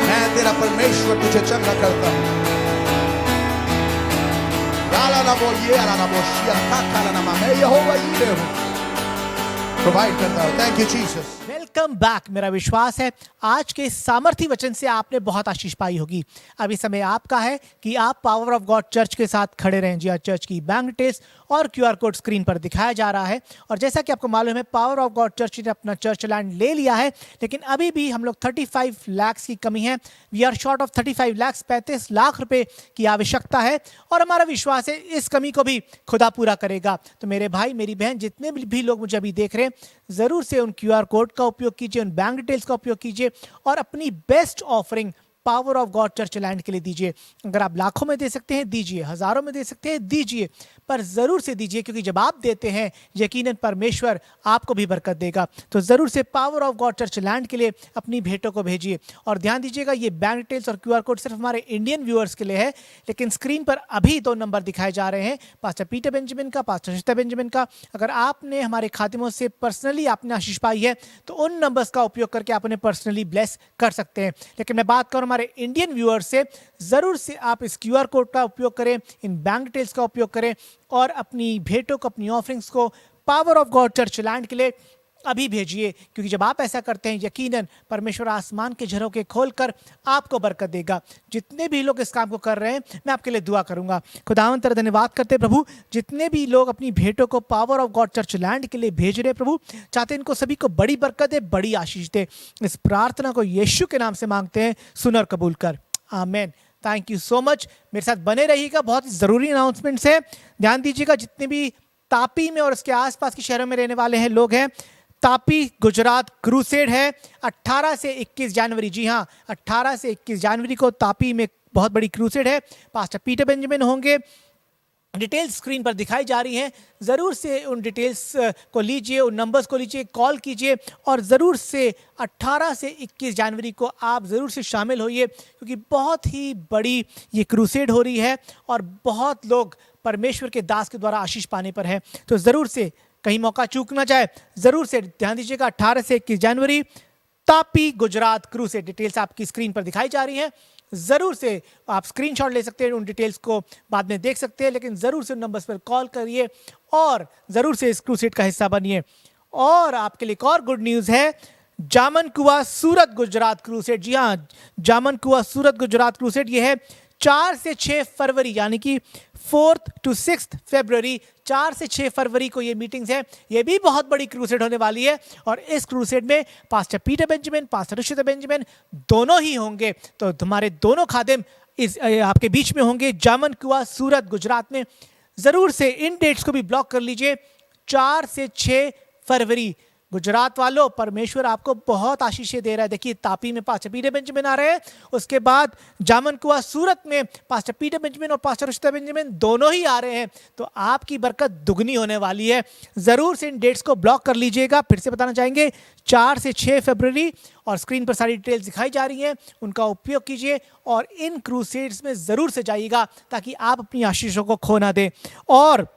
B: मैं तेरा परमेश्वर तुझे चंगा करता हूँ। लाला ना बोलिए, लाला ना बोशिया, काका ना मैं यहोवा यीरे हूँ। प्रोवाइड करता हूँ। Thank you Jesus.
A: Welcome back. मेरा विश्वास है आज के सामर्थी वचन से आपने बहुत आशीष पाई होगी। अब इस समय आपका है कि आप पावर ऑफ गॉड चर्च के साथ खड़े रहें। जी हाँ, चर्च की बैंक डिटेल्स और QR कोड स्क्रीन पर दिखाया जा रहा है। और जैसा कि आपको मालूम है, पावर ऑफ गॉड चर्च ने अपना चर्च लैंड ले लिया है, लेकिन अभी भी हम लोग 35 लाख की कमी है। We are short of 35 lakh, 35 lakh रुपए की आवश्यकता है, और हमारा विश्वास है इस कमी को भी खुदा पूरा करेगा। तो मेरे भाई, मेरी बहन, जितने भी लोग मुझे अभी देख रहे हैं, जरूर से उन QR कोड का उपयोग कीजिए, उन बैंक डिटेल्स का उपयोग कीजिए और अपनी best offering power of God church land के लिए दीजिए। अगर आप लाखों में दे सकते हैं दीजिए, हजारों में दे सकते हैं दीजिए, पर जरूर से दीजिए, क्योंकि जब आप देते हैं यकीनन परमेश्वर आपको भी बरकत देगा। तो जरूर से power of God church land के लिए अपनी भेंटों को भेजिए। और ध्यान दीजिएगा, ये बैंक डिटेल्स और QR कोड सिर्फ हमारे इंडियन व्यूअर्स के लिए है, लेकिन स्क्रीन पर अभी 2 नंबर दिखाए जा रहे हैं, पास्टर पीटर बेंजामिन का, पास्टर रिश्ता बेंजामिन का। अगर आपने हमारे खातिमों से पर्सनली आपने आशीष पाई है तो उन नंबर्स का उपयोग करके आप उन्हें पर्सनली ब्लेस कर सकते हैं। लेकिन मैं बात करूं हमारे इंडियन व्यूअर्स से, जरूर से आप इस QR कोड का उपयोग करें, इन बैंक डिटेल्स का उपयोग करें और अपनी भेंटों को, अपनी ऑफरिंग्स को power of God church land के लिए अभी भेजिए, क्योंकि जब आप ऐसा करते हैं यकीनन परमेश्वर आसमान के झरोखे खोलकर आपको बरकत देगा। जितने भी लोग इस काम को कर रहे हैं, मैं आपके लिए दुआ करूंगा। खुदावंद तेरा धन्यवाद करते हैं प्रभु, जितने भी लोग अपनी भेंटों को power of God church land के लिए भेज रहे हैं प्रभु, चाहते हैं इनको सभी को बड़ी बरकत दे, बड़ी आशीष दे। इस प्रार्थना को यीशु के नाम से मांगते हैं, सुन और कबूल कर, आमीन। थैंक यू सो मच, मेरे साथ बने रहिएगा। बहुत ही जरूरी अनाउंसमेंट्स है, ध्यान दीजिएगा। जितने भी तापी में और उसके आसपास के शहरों में रहने वाले हैं लोग हैं, तापी गुजरात क्रूसेड है 18 से 21 जनवरी। जी हाँ, 18 से 21 जनवरी को तापी में बहुत बड़ी क्रूसेड है। पास्टर पीटर बेंजामिन होंगे, डिटेल्स स्क्रीन पर दिखाई जा रही हैं। ज़रूर से उन डिटेल्स को लीजिए, उन नंबर्स को लीजिए, कॉल कीजिए और ज़रूर से 18 से 21 जनवरी को आप ज़रूर से शामिल होइए, क्योंकि बहुत ही बड़ी ये क्रूसेड हो रही है और बहुत लोग परमेश्वर के दास के द्वारा आशीष पाने पर है। तो ज़रूर से कहीं मौका चूक ना जाए, ज़रूर से ध्यान दीजिएगा। 18 से 21 जनवरी तापी गुजरात क्रूसेड, डिटेल्स आपकी स्क्रीन पर दिखाई जा रही हैं। ज़रूर से आप स्क्रीनशॉट ले सकते हैं, उन डिटेल्स को बाद में देख सकते हैं, लेकिन ज़रूर से उन नंबर्स पर कॉल करिए और ज़रूर से इस क्रूसेड का हिस्सा बनिए। और आपके लिए एक और गुड न्यूज़ है, जामन कुआ सूरत गुजरात क्रूसेड। जी हाँ, जामन कुआ सूरत गुजरात क्रूसेड ये है 4 से 6 फरवरी, यानी कि 4th to 6th फरवरी, 4 से 6 फरवरी को ये मीटिंग्स है। ये भी बहुत बड़ी क्रूसेड होने वाली है और इस क्रूसेड में पास्टर पीटर बेंजामिन, पास्टर रिश्ता बेंजामिन दोनों ही होंगे। तो तुम्हारे दोनों खादिम इस आपके बीच में होंगे जामन कुआ सूरत गुजरात में। ज़रूर से इन डेट्स को भी ब्लॉक कर लीजिए। 4 से 6 फरवरी गुजरात वालों, परमेश्वर आपको बहुत आशीषें दे रहा है। देखिए, तापी में पास्टर पीटर बेंजामिन आ रहे हैं, उसके बाद जामन कुआ सूरत में पास्टर पीटर बेंजामिन और पास्टर रिश्ता बेंजामिन दोनों ही आ रहे हैं। तो आपकी बरकत दुगनी होने वाली है। ज़रूर से इन डेट्स को ब्लॉक कर लीजिएगा। फिर से बताना चाहेंगे, 4 से 6 फरवरी, और स्क्रीन पर सारी डिटेल्स दिखाई जा रही हैं, उनका उपयोग कीजिए और इन क्रूसेड्स में ज़रूर से जाइएगा, ताकि आप अपनी आशीषों को खो ना दें। और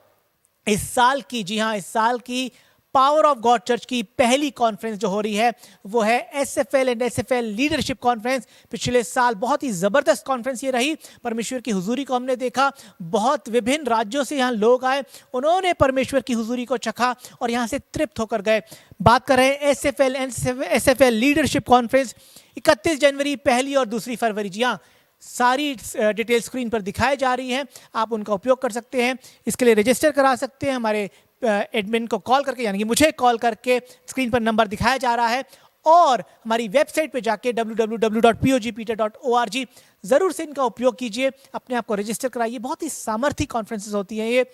A: इस साल की, जी हाँ, इस साल की पावर ऑफ गॉड चर्च की पहली कॉन्फ्रेंस जो हो रही है वो है SFL and SFL leadership conference. पिछले साल बहुत ही ज़बरदस्त कॉन्फ्रेंस ये रही। परमेश्वर की हुजूरी को हमने देखा, बहुत विभिन्न राज्यों से यहाँ लोग आए, उन्होंने परमेश्वर की हुजूरी को चखा और यहाँ से तृप्त होकर गए। बात कर रहे हैं SFL and SFL leadership conference 31 जनवरी, 1 और 2 फरवरी। जी हाँ, सारी डिटेल स्क्रीन पर दिखाई जा रही हैं, आप उनका उपयोग कर सकते हैं। इसके लिए रजिस्टर करा सकते हैं हमारे एडमिन को कॉल करके, यानी कि मुझे कॉल करके। स्क्रीन पर नंबर दिखाया जा रहा है और हमारी वेबसाइट पे जाके www.pogpeter.org ज़रूर से इनका उपयोग कीजिए, अपने आप को रजिस्टर कराइए। बहुत ही सामर्थ्य कॉन्फ्रेंसेस होती हैं ये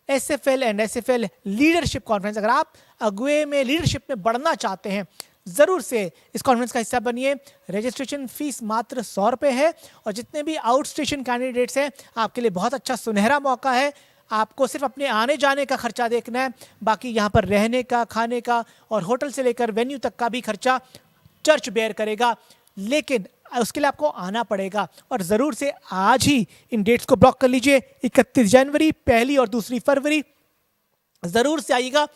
A: SFL and SFL leadership conference. अगर आप अगुए में, लीडरशिप में बढ़ना चाहते हैं, ज़रूर से इस कॉन्फ्रेंस का हिस्सा बनिए। रजिस्ट्रेशन फीस मात्र 100 रुपये है और जितने भी आउट स्टेशन कैंडिडेट्स हैं, आपके लिए बहुत अच्छा सुनहरा मौका है। आपको सिर्फ अपने आने जाने का खर्चा देखना है, बाकी यहाँ पर रहने का, खाने का और होटल से लेकर वेन्यू तक का भी खर्चा चर्च बेयर करेगा। लेकिन उसके लिए आपको आना पड़ेगा और ज़रूर से आज ही इन डेट्स को ब्लॉक कर लीजिए। 31 जनवरी, 1 और 2 फरवरी, ज़रूर से आइएगा।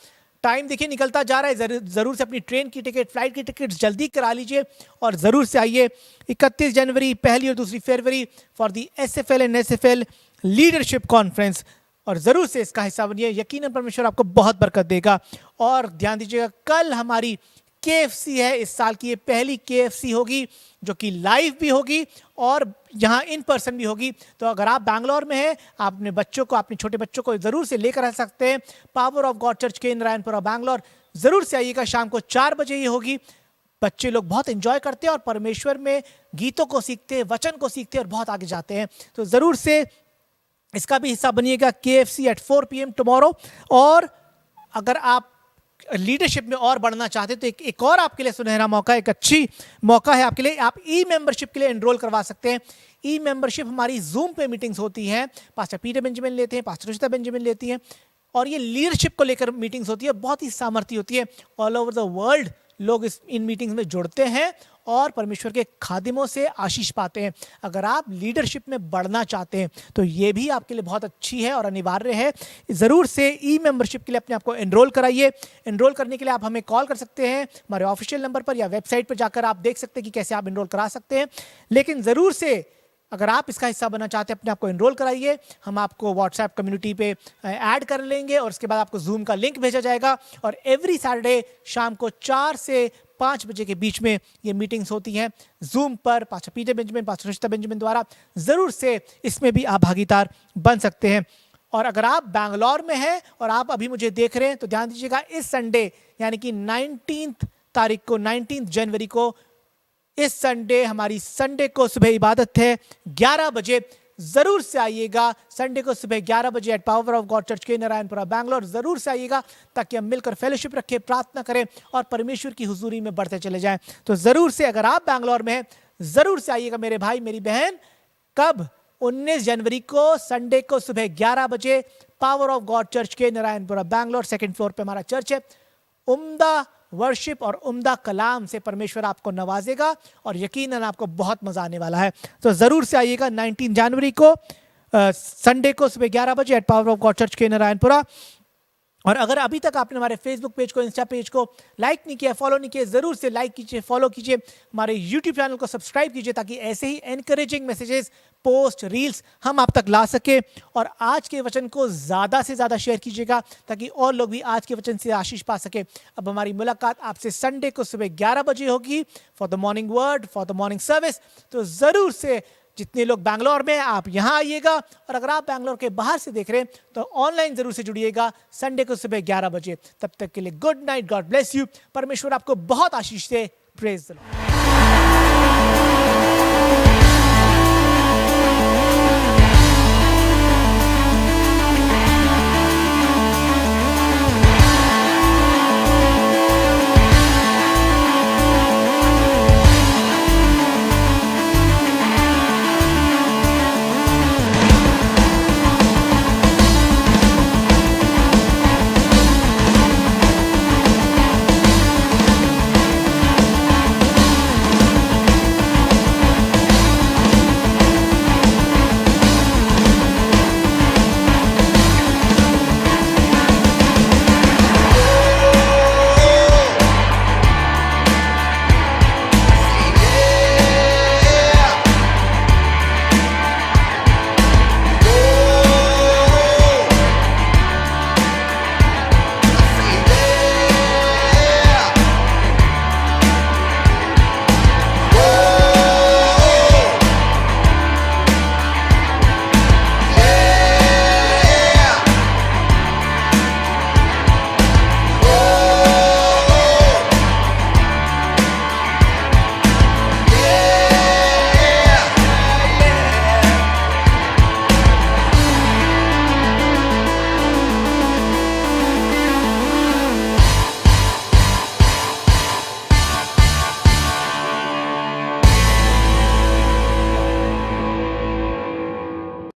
A: टाइम देखिए निकलता जा रहा है, ज़रूर से अपनी ट्रेन की टिकट, फ्लाइट की टिकट जल्दी करा लीजिए और ज़रूर से आइए। 31 जनवरी, 1 और 2 फरवरी for the SFL and SFL leadership conference, और ज़रूर से इसका हिस्सा बनिए। यकीनन परमेश्वर आपको बहुत बरकत देगा। और ध्यान दीजिएगा, कल हमारी KFC है, इस साल की ये पहली KFC होगी जो कि लाइव भी होगी और यहाँ इन पर्सन भी होगी। तो अगर आप बैंगलोर में हैं, आप अपने बच्चों को, अपने छोटे बच्चों को ज़रूर से लेकर आ सकते हैं। पावर ऑफ गॉड चर्च के नारायणपुरा बैंगलोर, ज़रूर से आइएगा। शाम को 4 बजे ये होगी। बच्चे लोग बहुत एंजॉय करते हैं और परमेश्वर में गीतों को सीखते हैं, वचन को सीखते हैं और बहुत आगे जाते हैं। तो ज़रूर से इसका भी हिस्सा बनिएगा। KFC at 4 PM tomorrow. और अगर आप लीडरशिप में और बढ़ना चाहते हैं तो एक और आपके लिए सुनहरा मौका, एक अच्छी मौका है आपके लिए। आप ई मेंबरशिप के लिए एनरोल करवा सकते हैं। ई मेंबरशिप हमारी जूम पे मीटिंग्स होती हैं। पास्टर पीटर बेंजामिन लेते हैं, पास्टर रुचिता बेंजामिन लेती हैं और ये लीडरशिप को लेकर मीटिंग्स होती है। बहुत ही सामर्थ्य होती है। ऑल ओवर द वर्ल्ड लोग इन मीटिंग्स में जुड़ते हैं और परमेश्वर के खादिमों से आशीष पाते हैं। अगर आप लीडरशिप में बढ़ना चाहते हैं तो ये भी आपके लिए बहुत अच्छी है और अनिवार्य है। ज़रूर से ई मेंबरशिप के लिए अपने आप को एनरोल कराइए। एनरोल करने के लिए आप हमें कॉल कर सकते हैं हमारे ऑफिशियल नंबर पर, या वेबसाइट पर जाकर आप देख सकते हैं कि कैसे आप एनरोल करा सकते हैं। लेकिन ज़रूर से अगर आप इसका हिस्सा बनना चाहते हैं, अपने आप को एनरोल कराइए। हम आपको व्हाट्सएप कम्युनिटी पे ऐड कर लेंगे और उसके बाद आपको जूम का लिंक भेजा जाएगा। और एवरी सैटरडे शाम को 4 से 5 बजे के बीच में ये मीटिंग्स होती हैं जूम पर, pastor Peter Benjamin, pastor Ruchita Benjamin द्वारा। ज़रूर से इसमें भी आप भागीदार बन सकते हैं। और अगर आप बैंगलोर में हैं और आप अभी मुझे देख रहे हैं तो ध्यान दीजिएगा, इस संडे यानी कि 19 तारीख को, 19 जनवरी को, इस संडे हमारी संडे को सुबह इबादत है 11 बजे। जरूर से आइएगा। संडे को सुबह 11 बजे at power of God church के नारायणपुरा बैंगलोर, जरूर से आइएगा ताकि हम मिलकर फेलोशिप रखें, प्रार्थना करें और परमेश्वर की हुजूरी में बढ़ते चले जाएं। तो जरूर से अगर आप बैंगलोर में हैं, जरूर से आइएगा मेरे भाई मेरी बहन। कब? 19 जनवरी को संडे को सुबह 11 बजे पावर ऑफ गॉड चर्च के नारायणपुरा बैंगलोर, 2nd फ्लोर पे हमारा चर्च है। उम्दा वर्शिप और उम्दा कलाम से परमेश्वर आपको नवाजेगा और यकीनन आपको बहुत मजा आने वाला है। तो जरूर से आइएगा 19 जनवरी को संडे को सुबह 11 बजे at power of God church के नारायणपुरा। और अगर अभी तक आपने हमारे फेसबुक पेज को, इंस्टा पेज को लाइक नहीं किया, फॉलो नहीं किया, जरूर से लाइक कीजिए, फॉलो कीजिए। हमारे यूट्यूब चैनल को सब्सक्राइब कीजिए ताकि ऐसे ही एनकरेजिंग मैसेजेस, पोस्ट, रील्स हम आप तक ला सके। और आज के वचन को ज़्यादा से ज़्यादा शेयर कीजिएगा ताकि और लोग भी आज के वचन से आशीष पा सके। अब हमारी मुलाकात आपसे संडे को सुबह 11 बजे होगी for the morning word, for the morning service. तो ज़रूर से जितने लोग बैंगलोर में हैं आप यहाँ आइएगा, और अगर आप बैंगलोर के बाहर से देख रहे हैं तो ऑनलाइन जरूर से जुड़िएगा संडे को सुबह 11 बजे। तब तक के लिए good night, God bless you. परमेश्वर आपको बहुत आशीष दे। Praise the Lord.